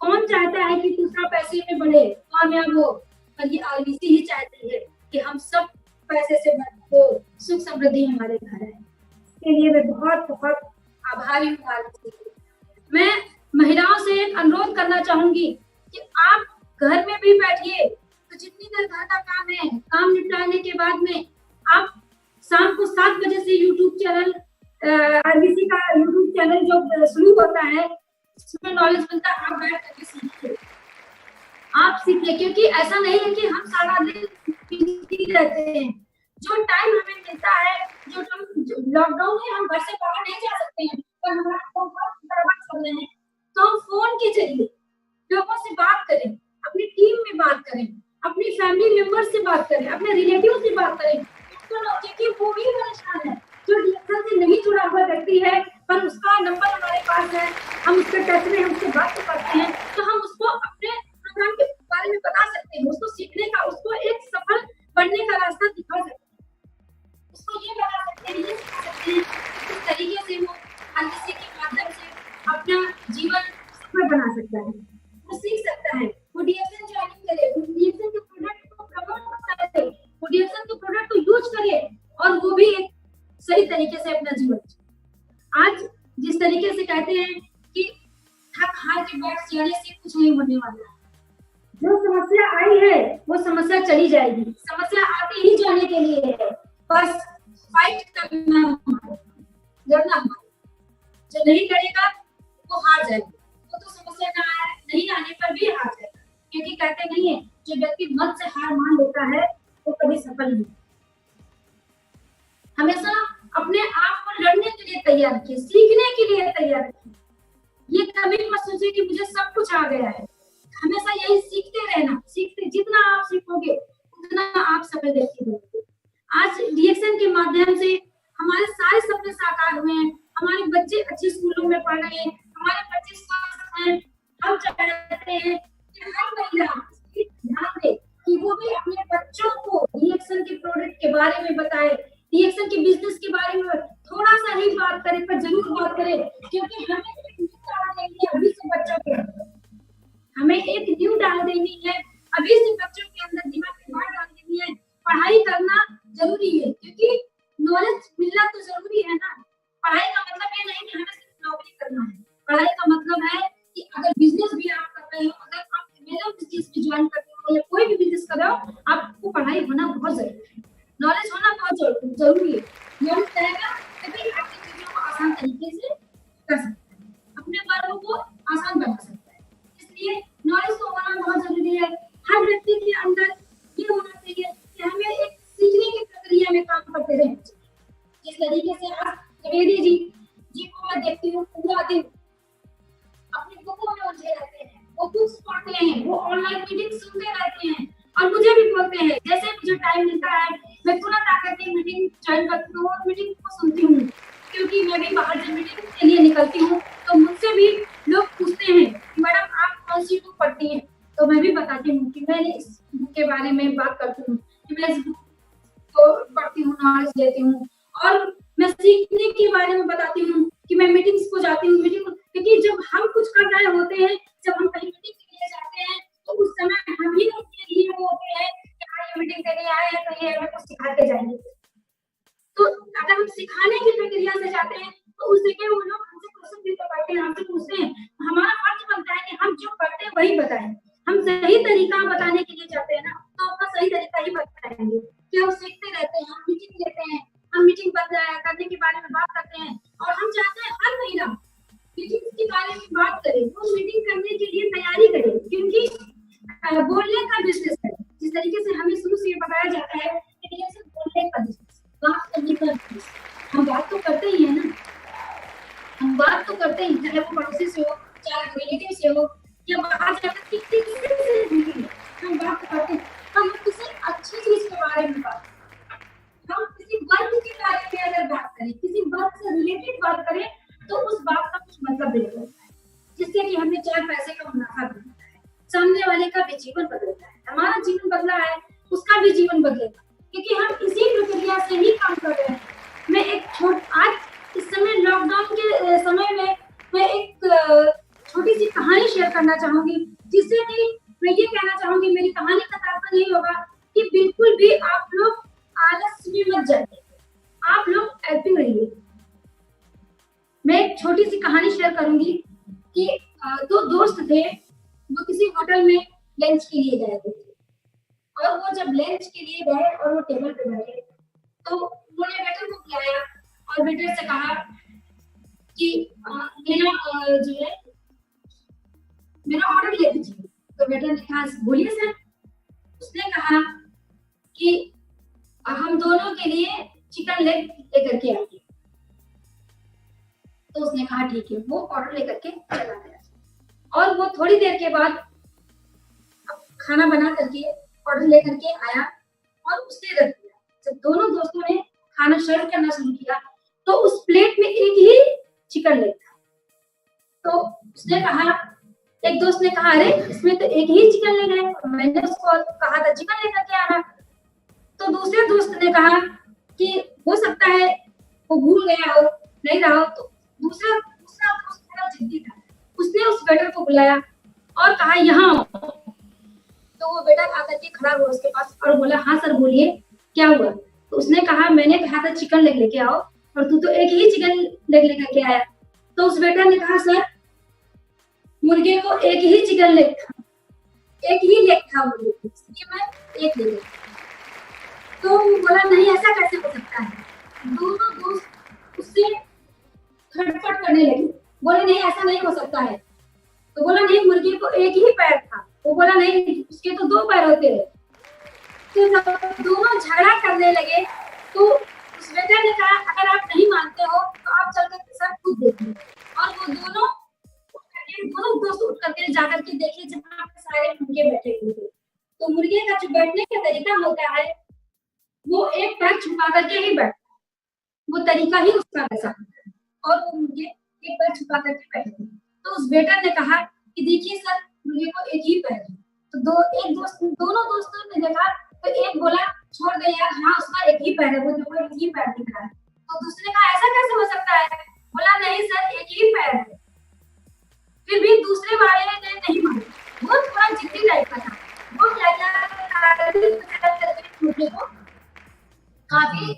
कौन चाहता है कि दूसरा पैसे में बढ़े, कामयाब हो। और ये आरबीसी ही चाहती है कि हम सब पैसे से हो, सुख समृद्धि हमारे घर है। इसके लिए मैं बहुत बहुत आभारी हूँ आरबीसी की। मैं महिलाओं से एक अनुरोध करना चाहूंगी कि आप घर में भी बैठिए, तो जितनी देर घर का काम है, काम निपटाने के बाद में आप शाम को 7 बजे से यूट्यूब चैनल, आरबीसी का यूट्यूब चैनल जो शुरू होता है, उसमें नॉलेज मिलता है, आप बैठ करके सीखिए, आप सीखिए। क्योंकि ऐसा नहीं है कि हम सारा दिन बिजी रहते हैं। जो टाइम हमें मिलता है, जो लॉकडाउन है, हम घर से बाहर नहीं जा सकते हैं, पर हमारा फोन बर्बाद कर रहे हैं, तो हम फोन के जरिए लोगों से बात करें, अपनी टीम में बात करें, अपनी फैमिली मेंबर से बात करें, अपने रिलेटिव से बात करें। क्योंकि वो भी परेशान है जो डीएक्सन से नहीं जुड़ा हुआ व्यक्ति है, पर उसका नंबर हमारे पास है, हम उसके टच में, हम उससे बात करते हैं, तो हम उसको अपने प्रोग्राम के बारे में बता सकते हैं, उसको सीखने का, उसको एक सफल बनने का रास्ता दिखा सकते हैं, उसको ये बता सकते हैं, ये सिखा सकते हैं किस तरीके से वो आरबीसी के माध्यम से अपना जीवन सफल बना सकता है, वो सीख सकता है, वो डीएक्सन ज्वाइनिंग करे, वो डीएक्सन के प्रोडक्ट को प्रमोट करे, वो डीएक्सन के प्रोडक्ट को यूज करे, और वो भी एक सही तरीके से अपना जीवन। आज जिस तरीके से कहते हैं कि थक हार के बैठ जाने से कुछ नहीं होने वाला है, जो समस्या आई है वो समस्या चली जाएगी, समस्या आते ही जाने के लिए है, बस फाइट करना लड़ना हमारा। जो नहीं करेगा वो हार जाएगा, वो तो समस्या नहीं आने पर भी हार जाएगा। क्योंकि कहते नहीं है, जो व्यक्ति मत से हार मान लेता है वो कभी सफल नहीं। हमेशा अपने आप को लड़ने के लिए तैयार रखिए, सीखने के लिए तैयार रखिए। ये कभी मत सोचिए कि मुझे सब कुछ आ गया है। हमेशा यही सीखते रहना, सीखते जितना आप सीखोगे उतना आप सफल व्यक्ति बनोगे। आज डीएक्सन के माध्यम से हमारे सारे सपने साकार हुए हैं, हमारे बच्चे अच्छे स्कूलों में पढ़ रहे हैं, हमारे बच्चे स्वस्थ हैं। हम चाहते हैं कि हर महिला ध्यान दे कि वो भी अपने बच्चों को डीएक्सन के प्रोडक्ट के बारे में बताए, डीएक्सन के बिजनेस के बारे में थोड़ा सा ही बात करें, पर जरूर बात करें। क्योंकि हमें एक न्यू डाल देनी है अभी से बच्चों के अंदर, हमें एक न्यू डाल देनी है अभी से बच्चों के अंदर, दिमाग में बात डाल देनी है। पढ़ाई करना जरूरी है, क्योंकि नॉलेज मिलना तो जरूरी है ना। पढ़ाई का मतलब ये नहीं कि हमें सिर्फ नौकरी करना है, पढ़ाई का मतलब है कि अगर बिजनेस भी आप कर रहे हो, अगर आप मेरा बिजनेस भी ज्वाइन कर रहे हो या कोई भी बिजनेस कर रहे हो, आपको पढ़ाई होना बहुत जरूरी है, नॉलेज होना बहुत जरूरी है। नॉलेज रहेगा तभी आप चीजों को आसान तरीके से कर सकते हैं, अपने कार्यों को आसान बना सकते हैं। इसलिए नॉलेज तो होना बहुत जरूरी है। हर व्यक्ति के अंदर ये होना चाहिए कि हमें एक सीखने की प्रक्रिया में काम करते रहे। जिस तरीके से आज त्रिवेदी जी को मैं देखती हूँ, पूरा दिन अपनी बुकों में उलझे रहते हैं, वो बुक्स पढ़ते हैं, वो ऑनलाइन मीटिंग सुनते रहते हैं, और मुझे भी बोलते हैं जैसे मुझे टाइम मिलता है मैं तुरंत आकर के मीटिंग ज्वाइन करती हूँ और मीटिंग को सुनती हूँ। क्योंकि मैं भी बाहर जब मीटिंग के लिए निकलती हूँ तो मुझसे भी लोग पूछते हैं कि मैडम आप कौन सी बुक पढ़ती हैं, तो मैं भी बताती हूँ कि मैंने इस बुक के बारे में बात करती हूँ कि मैं इस बुक को पढ़ती हूँ, नॉलेज लेती हूँ, और मैं सीखने के बारे में बताती हूँ कि मैं मीटिंग्स को जाती हूँ। क्योंकि जब हम कुछ कर रहे होते हैं, जब हम कहीं मीटिंग के लिए जाते हैं, तो उस समय हम ही उसके लिए वो होते हैं कि हाँ ये मीटिंग के लिए आए हैं तो ये हमें कुछ सिखा के जाएंगे। तो अगर हम सिखाने की प्रक्रिया से जाते हैं तो उस जगह वो लोग हमसे क्वेश्चन भी करते हैं, हमसे पूछते हैं, हमारा फर्ज बनता है कि हम जो करते हैं वही बताएं। हम सही तरीका बताने के लिए जाते हैं ना, तो अपना सही तरीका ही बताएंगे कि हम सीखते रहते हैं, हम मीटिंग लेते हैं, हम मीटिंग करने के बारे में बात करते हैं, और हम चाहते हैं हर महीना मीटिंग के बारे में बात करें, वो मीटिंग करने के लिए तैयारी करें। क्योंकि बोलने का बिजनेस है, जिस तरीके से हमें शुरू से बताया जाता है कि ये सिर्फ बोलने का बिजनेस, बात करने का बिजनेस। हम बात तो करते ही है ना, हम बात तो करते ही, चाहे वो पड़ोसी से हो, चाहे रिलेटिव से हो, या बाहर जाकर किसी से भी हम बात करते हैं। हम किसी अच्छी चीज के बारे में बात करें, हम किसी वर्ग के बारे में अगर बात करें, किसी वर्ग से रिलेटेड बात करें, तो उस बात का कुछ मतलब भी होता है, जिससे कि हमें 4 पैसे का मुनाफा मिलता है, सामने वाले का भी जीवन बदलता है, हमारा जीवन बदला है, उसका भी जीवन बदलेगा, क्योंकि हम इसी प्रक्रिया से ही काम कर रहे हैं। मैं आज इस समय लॉकडाउन के समय में मैं एक छोटी सी कहानी शेयर करना चाहूंगी, जिससे कि मैं ये कहना चाहूंगी, मेरी कहानी का तात्पर्य यही होगा कि बिल्कुल भी आप लोग आलस में मत जाइए, आप लोग एक्टिव रहिए। मैं एक छोटी सी कहानी शेयर करूंगी कि 2 दोस्त थे, वो किसी होटल में लंच के लिए गए थे, और वो जब लंच के लिए गए और वो टेबल पे बैठे, तो उन्होंने वेटर को बुलाया और वेटर से कहा कि मेरा जो है मेरा ऑर्डर ले दीजिए। तो वेटर ने कहा बोलिए सर। उसने कहा कि हम दोनों के लिए चिकन लेग लेकर के आइए। तो उसने कहा ठीक है, वो ऑर्डर लेकर के चला गया और वो थोड़ी देर के बाद खाना बना करके ऑर्डर लेकर के आया और उसने रख दिया। जब दोनों दोस्तों ने खाना सर्व करना शुरू किया तो उस प्लेट में एक ही चिकन लेग था। तो उसने कहा, एक दोस्त ने कहा अरे इसमें तो एक ही चिकन लेग है, मैंने उसको कहा था चिकन लेकर के आना। तो दूसरे दोस्त ने कहा कि हो सकता है वो भूल गया हो, नहीं रहा हो। तो दूसरा दोस्त थोड़ा जिद्दी था, उसने उस वेटर को बुलाया और कहा यहाँ। तो वो वेटर आकर के खड़ा हुआ उसके पास और बोला हाँ सर बोलिए क्या हुआ। तो उसने कहा मैंने कहा था चिकन लेग लेके आओ और तू तो एक ही चिकन लेग लेकर के आया। तो उस वेटर ने कहा सर मुर्गे को एक ही चिकन लेग था, एक ही लेग था मुर्गे को, इसलिए मैं एक ले गया। तो वो बोला नहीं ऐसा कैसे हो सकता है। दोनों दोस्त उससे खटपट करने लगे, बोले नहीं ऐसा नहीं हो सकता है। तो बोला नहीं मुर्गे को एक ही पैर था। वो बोला नहीं उसके तो 2 पैर होते हैं। तो जब दोनों झगड़ा करने लगे तो उस वेटर ने कहा अगर आप नहीं मानते हो तो आप चलकर के सर खुद देखिए। और वो दोनों दोस्त उठ करके जाकर के देखे जहाँ पे सारे मुर्गे बैठे हुए थे। तो मुर्गे का जो बैठने का तरीका होता है वो एक पैर छुपा करके ही बैठता है, वो तरीका ही उसका वैसा होता है और वो मुर्गे एक पैर छुपा करके बैठे थे। तो उस वेटर ने कहा कि देखिए सर मुर्गे को एक ही पैर है। तो दोनों दोस्तों ने देखा तो एक बोला छोड़ दे यार, हाँ उसका एक ही पैर है, वो देखो एक ही पैर दिख रहा है। तो दूसरे ने कहा ऐसा कैसे हो सकता है। बोला नहीं सर एक ही पैर है। फिर भी दूसरे वाले ने नहीं माना, वो थोड़ा जिद्दी टाइप का था। वो क्या मुर्गे को काफी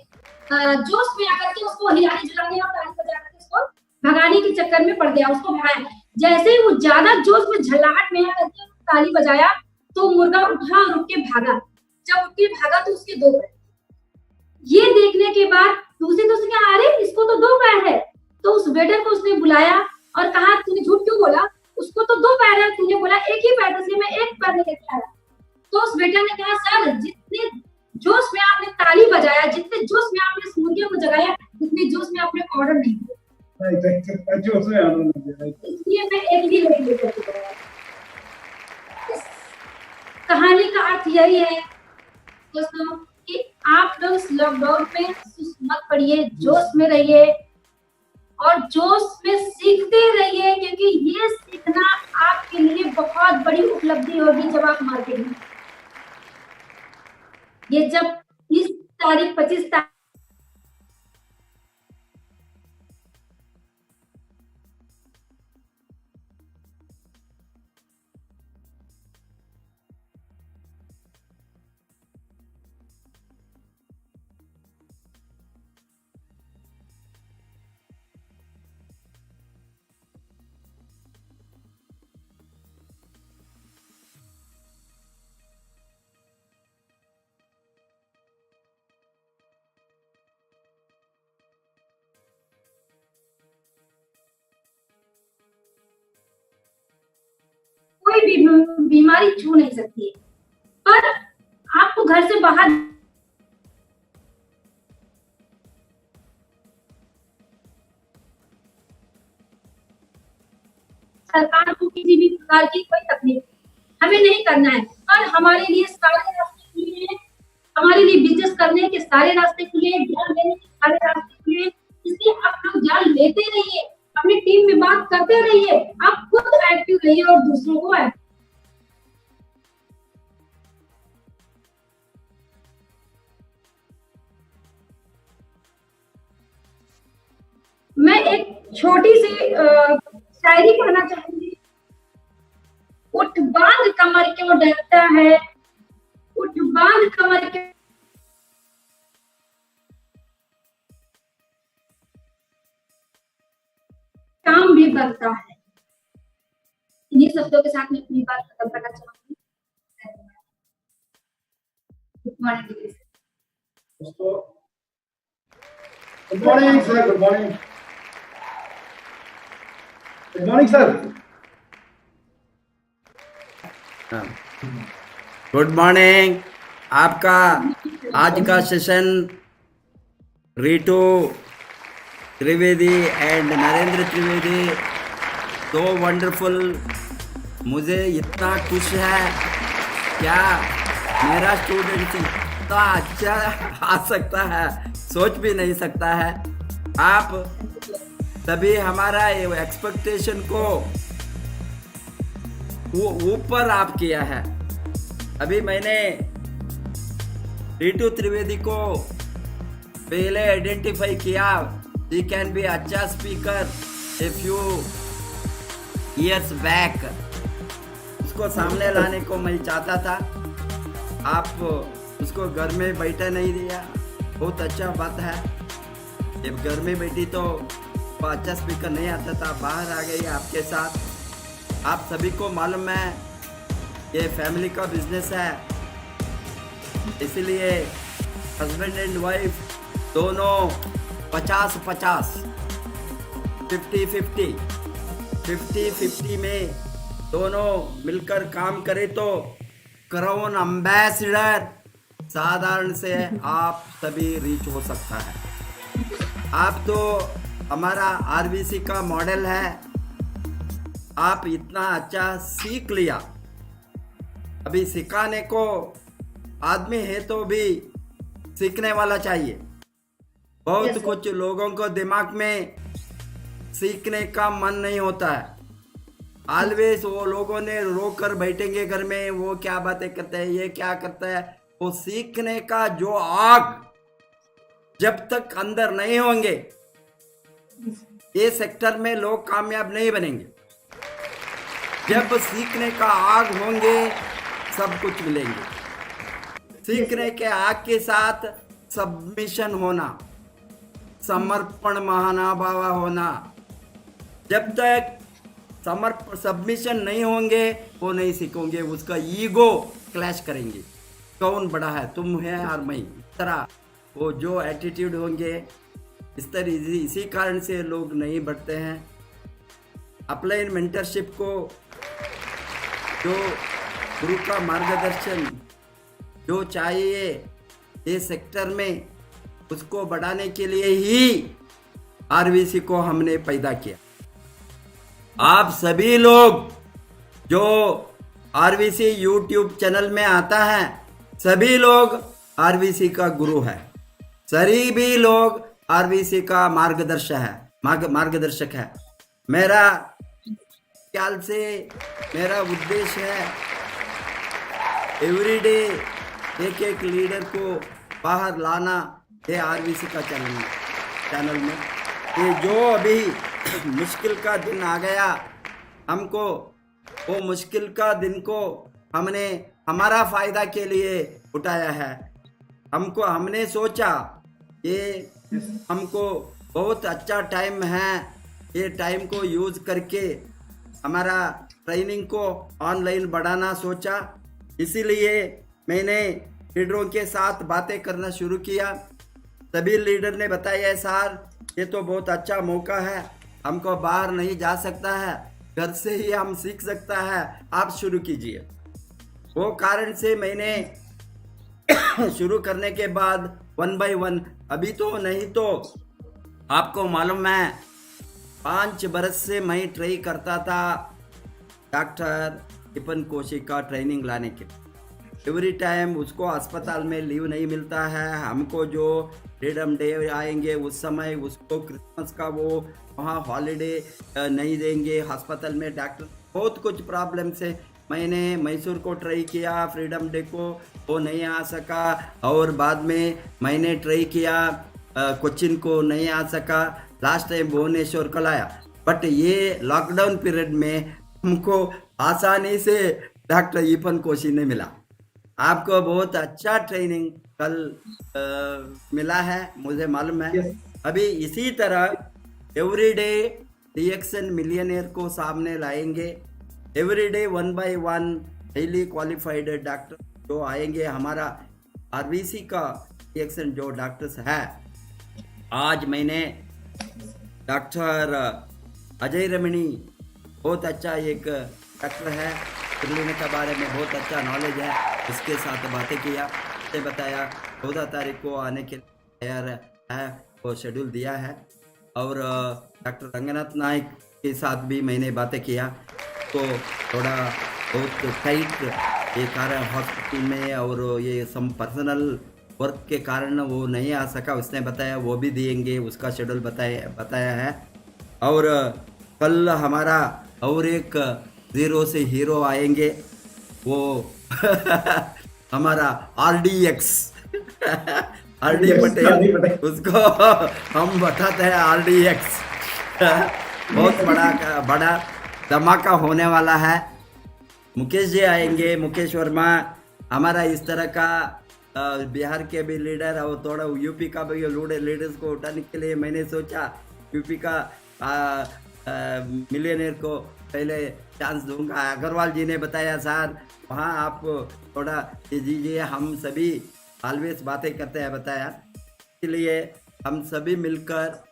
जोश में आकर के उसको हिलाने झुलाने और ताली बजा करके उसको भगाने के चक्कर में पड़ गया, उसको भगाया। जैसे ही वो ज्यादा जोश में झल्लाहट में आकर के ताली बजाया तो मुर्गा उठा और उठ के भागा। जब उठ के भागा तो उसके 2 पैर। ये देखने के बाद दूसरे दोस्त ने कहा अरे इसको तो 2 पैर है। तो उस वेटर को उसने बुलाया और कहा तूने झूठ क्यों बोला, उसको तो 2 पैर है, तूने बोला एक ही पैर, इसलिए मैं एक पैर लेकर के आया। तो उस वेटर ने कहा सर जितने जोश में आपने ताली बजाया, जितने जोश में आपने इस मुर्गे को जगाया, उतने जोश में आपने ऑर्डर नहीं दिया, जोश में ऑर्डर नहीं दिया, इसलिए मैं एक ही लेकर के आया। इस कहानी का अर्थ यही है दोस्तों कि आप लोग इस लॉकडाउन में सुस्त मत पड़िए, जोश में रहिए और जोश में सीखते रहिए, क्योंकि ये सीखना आपके लिए बहुत बड़ी उपलब्धि होगी जब आप मार्केट में। ये जब 20 तारीख 25 तारीख कोई भी बीमारी छू नहीं सकती है, पर घर से बाहर सरकार को किसी भी प्रकार की कोई तकलीफ हमें नहीं करना है, और हमारे लिए सारे रास्ते खुले हैं, हमारे लिए बिजनेस करने के सारे रास्ते खुले हैं, ज्ञान लेने के सारे रास्ते खुले हैं। इसलिए आप लोग ज्ञान लेते रहिए, अपनी टीम में बात करते रहिए, आप खुद एक्टिव रहिए और दूसरों को एक्टिव। मैं एक छोटी सी शायरी कहना चाहूंगी। उठ बांध कमर क्यों डरता है, उठ बांध कमर क्यों काम भी बनता है। इन्हीं शब्दों के साथ मैं अपनी बात खत्म करना चाहूंगी। गुड मॉर्निंग दोस्तों, good morning sir, good morning, good morning sir. Good morning. आपका आज का सेशन रीटू त्रिवेदी एंड नरेंद्र त्रिवेदी, दो वंडरफुल। मुझे इतना खुश है, क्या मेरा स्टूडेंट इतना अच्छा आ सकता है, सोच भी नहीं सकता है। आप तभी हमारा एक्सपेक्टेशन को वो ऊपर आप किया है। अभी मैंने रीटू त्रिवेदी को पहले आइडेंटिफाई किया, ही कैन बी अच्छा speaker a few years back. उसको सामने लाने को मैं चाहता था, आप उसको घर में बैठा नहीं दिया, बहुत अच्छा बात है। जब घर में बैठी तो वो अच्छा स्पीकर नहीं आता था, बाहर आ गई आपके साथ। आप सभी को मालूम है ये फैमिली का बिजनेस है, इसलिए हस्बैंड एंड वाइफ दोनों 50-50, 50-50, 50-50 में दोनों मिलकर काम करें तो क्राउन एम्बेसडर साधारण से आप सभी रीच हो सकता है। आप तो हमारा आरबीसी का मॉडल है, आप इतना अच्छा सीख लिया। अभी सिखाने को आदमी है तो भी सीखने वाला चाहिए। बहुत Yes, कुछ लोगों को दिमाग में सीखने का मन नहीं होता है। ऑलवेज वो लोगों ने रोक कर बैठेंगे घर में, वो क्या बातें करते हैं, ये क्या करता है। वो सीखने का जो आग जब तक अंदर नहीं होंगे, ये सेक्टर में लोग कामयाब नहीं बनेंगे। जब सीखने का आग होंगे सब कुछ मिलेंगे। सीखने के आग के साथ सबमिशन होना, समर्पण महानुभाव होना। जब तक सबमिशन नहीं होंगे वो नहीं सीखेंगे, उसका ईगो क्लैश करेंगे। कौन बड़ा है, तुम है और मैं, इस तरह वो जो एटीट्यूड होंगे, इस तरह इसी कारण से लोग नहीं बढ़ते हैं। अपलाइन मेंटरशिप को जो गुरु का मार्गदर्शन जो चाहिए ये सेक्टर में, उसको बढ़ाने के लिए ही आरबीसी को हमने पैदा किया। आप सभी लोग जो आरबीसी यूट्यूब चैनल में आता है, सभी लोग आरबीसी का गुरु है, सभी लोग आरबीसी का मार्गदर्शक है। मेरा ख्याल से मेरा उद्देश्य है एवरीडे एक एक लीडर को बाहर लाना है आरबीसी का चैनल में। ये जो अभी मुश्किल का दिन आ गया, हमको वो मुश्किल का दिन को हमने हमारा फायदा के लिए उठाया है। हमने सोचा ये हमको बहुत अच्छा टाइम है, ये टाइम को यूज करके हमारा ट्रेनिंग को ऑनलाइन बढ़ाना सोचा। इसीलिए मैंने लीडरों के साथ बातें करना शुरू किया। सभी लीडर ने बताया सर ये तो बहुत अच्छा मौका है, हमको बाहर नहीं जा सकता है, घर से ही हम सीख सकता है, आप शुरू कीजिए। वो कारण से मैंने शुरू करने के बाद 1 by 1, अभी तो नहीं तो आपको मालूम है 5 बरस से मैं ट्राई करता था डॉक्टर ईपन कोशी का ट्रेनिंग लाने के। एवरी टाइम उसको अस्पताल में लीव नहीं मिलता है। हमको जो फ्रीडम डे आएंगे उस समय उसको क्रिसमस का वो वहाँ हॉलीडे नहीं देंगे। अस्पताल में डॉक्टर बहुत कुछ प्रॉब्लम से मैंने मैसूर को ट्राई किया, फ्रीडम डे को वो नहीं आ सका, और बाद में मैंने ट्राई किया कोचिन को नहीं आ सका, लास्ट टाइम भुवनेश्वर को लाया। बट ये लॉकडाउन पीरियड में हमको आसानी से डॉक्टर ईपन कोशी ने मिला। आपको बहुत अच्छा ट्रेनिंग कल मिला है, मुझे मालूम है। Yes. अभी इसी तरह एवरीडे DXN मिलियनेयर को सामने लाएंगे। Everyday 1 by 1 highly qualified doctor जो आएंगे, हमारा RBC का DXN जो डॉक्टर्स है। आज मैंने डॉक्टर अजय रमणी, बहुत अच्छा एक डॉक्टर है, क्लिनिक के बारे में बहुत अच्छा नॉलेज है, इसके साथ बातें किया, उसने बताया 14 तारीख को आने के तैयार है, वो शेड्यूल दिया है। और डॉक्टर रंगनाथ नायक के साथ भी मैंने बातें किया, तो थोड़ा बहुत टाइट ये कारण हॉस्पिटल में और ये सम पर्सनल वर्क के कारण वो नहीं आ सका, उसने बताया वो भी देंगे, उसका शेड्यूल बताया है। और कल हमारा और एक ज़ीरो से हीरो आएंगे, वो हमारा RDX RD पटेल, उसको हम बताते हैं RDX। बहुत बड़ा धमाका होने वाला है। मुकेश जी आएंगे, मुकेश वर्मा, हमारा इस तरह का बिहार के भी लीडर और थोड़ा यूपी का भी लीडर्स को उठाने के लिए मैंने सोचा यूपी का मिलियनेयर को पहले चांस दूंगा। अग्रवाल जी ने बताया सर वहाँ आप थोड़ा दीजिए, हम सभी ऑलवेज बातें करते हैं, बताया। इसलिए हम सभी मिलकर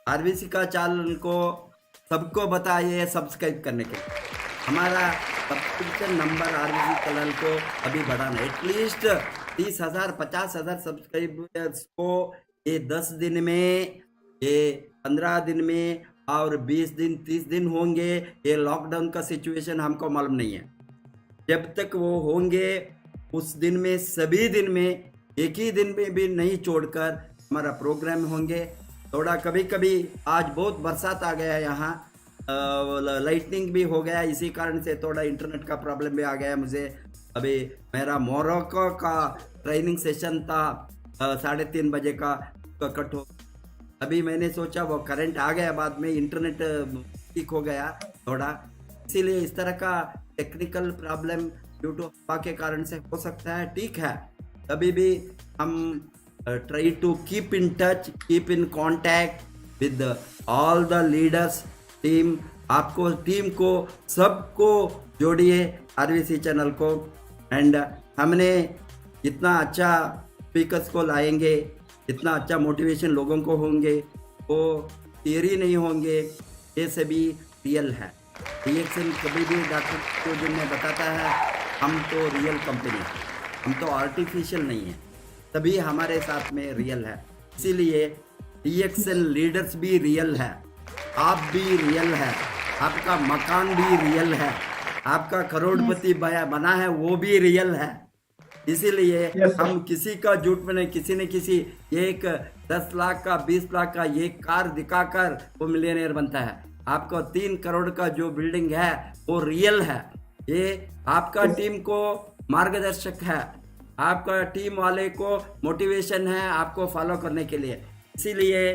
RBC का चैनल को सबको बताइए सब्सक्राइब करने के लिए। हमारा सब्सक्रिप्शन नंबर RBC चैनल को अभी बढ़ाना, एटलीस्ट 30,000 50,000 सब्सक्राइबर्स को ये 10 दिन में, ये 15 दिन में और 20 दिन 30 दिन होंगे। ये लॉकडाउन का सिचुएशन हमको मालूम नहीं है, जब तक वो होंगे उस दिन में, सभी दिन में, एक ही दिन में भी नहीं छोड़कर हमारा प्रोग्राम होंगे। थोड़ा कभी कभी आज बहुत बरसात आ गया यहाँ, लाइटनिंग भी हो गया, इसी कारण से थोड़ा इंटरनेट का प्रॉब्लम भी आ गया मुझे। अभी मेरा मोरक्को का ट्रेनिंग सेशन था 3:30 बजे का, कट हो, अभी मैंने सोचा वो करंट आ गया, बाद में इंटरनेट ठीक हो गया थोड़ा, इसीलिए इस तरह का टेक्निकल प्रॉब्लम ड्यू टू हवा के कारण से हो सकता है। ठीक है, तभी भी हम try to keep in touch, keep in contact with all the leaders team. आपको टीम को सबको जोड़िए RBC चैनल को। एंड हमने इतना अच्छा स्पीकर्स को लाएंगे, इतना अच्छा मोटिवेशन लोगों को होंगे, वो थियरी नहीं होंगे, ये सभी रियल है। DXN कभी भी डॉक्टर जो ने बताता है हम तो रियल कंपनी है, हम तो आर्टिफिशियल नहीं है, तभी हमारे साथ में रियल है। इसीलिए DXN लीडर्स भी रियल है, आप भी रियल है, आपका मकान भी रियल है, आपका करोड़पति बना है वो भी रियल है। इसीलिए हम किसी का झूठ में नहीं, किसी न किसी एक 10 लाख का 20 लाख का एक कार दिखाकर वो मिलियनेयर बनता है। आपका 3 करोड़ का जो बिल्डिंग है वो रियल है। ये आपका टीम को मार्गदर्शक है, आपका टीम वाले को मोटिवेशन है आपको फॉलो करने के लिए। इसीलिए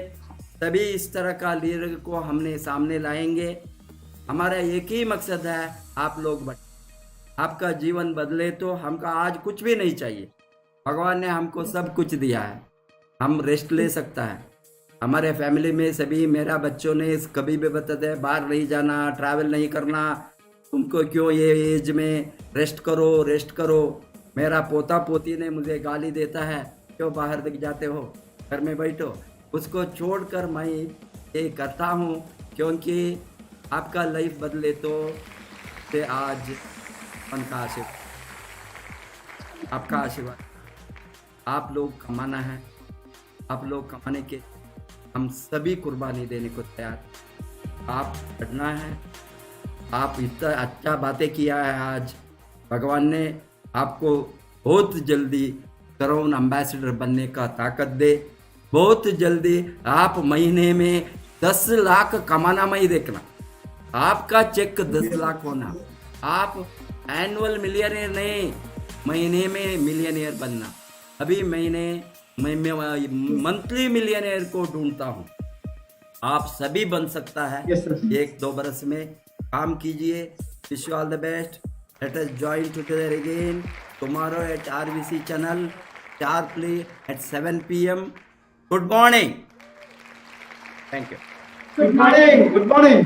तभी इस तरह का लीडर को हमने सामने लाएंगे। हमारा एक ही मकसद है, आप लोग बढ़े, आपका जीवन बदले, तो हमको आज कुछ भी नहीं चाहिए। भगवान ने हमको सब कुछ दिया है, हम रेस्ट ले सकता है। हमारे फैमिली में सभी, मेरा बच्चों ने कभी भी बताते हैं बाहर नहीं जाना, ट्रैवल नहीं करना, तुमको क्यों ये एज में रेस्ट करो। मेरा पोता पोती ने मुझे गाली देता है, क्यों बाहर दिख जाते हो, घर में बैठो। उसको छोड़कर मैं ये करता हूँ क्योंकि आपका लाइफ बदले तो से आज उनका आशीर्वाद, आपका आशीर्वाद, आप लोग कमाना है, आप लोग कमाने के हम सभी कुर्बानी देने को तैयार। आप पढ़ना है, आप इतना अच्छा बातें किया है आज, भगवान ने आपको बहुत जल्दी करोन एम्बेसडर बनने का ताकत दे। बहुत जल्दी आप महीने में 10 लाख कमाना मत देखना, आपका चेक 10 लाख होना। आप एनुअल मिलियनियर नहीं, महीने में मिलियनियर बनना। अभी मैं मंथली मिलियनियर को ढूंढता हूँ, आप सभी बन सकता है। Yes, sir. 1-2 बरस में काम कीजिए। Wish you all the best. Let us join together again tomorrow at RBC channel sharply at 7 p.m. Good morning. Thank you. Good morning. Good morning.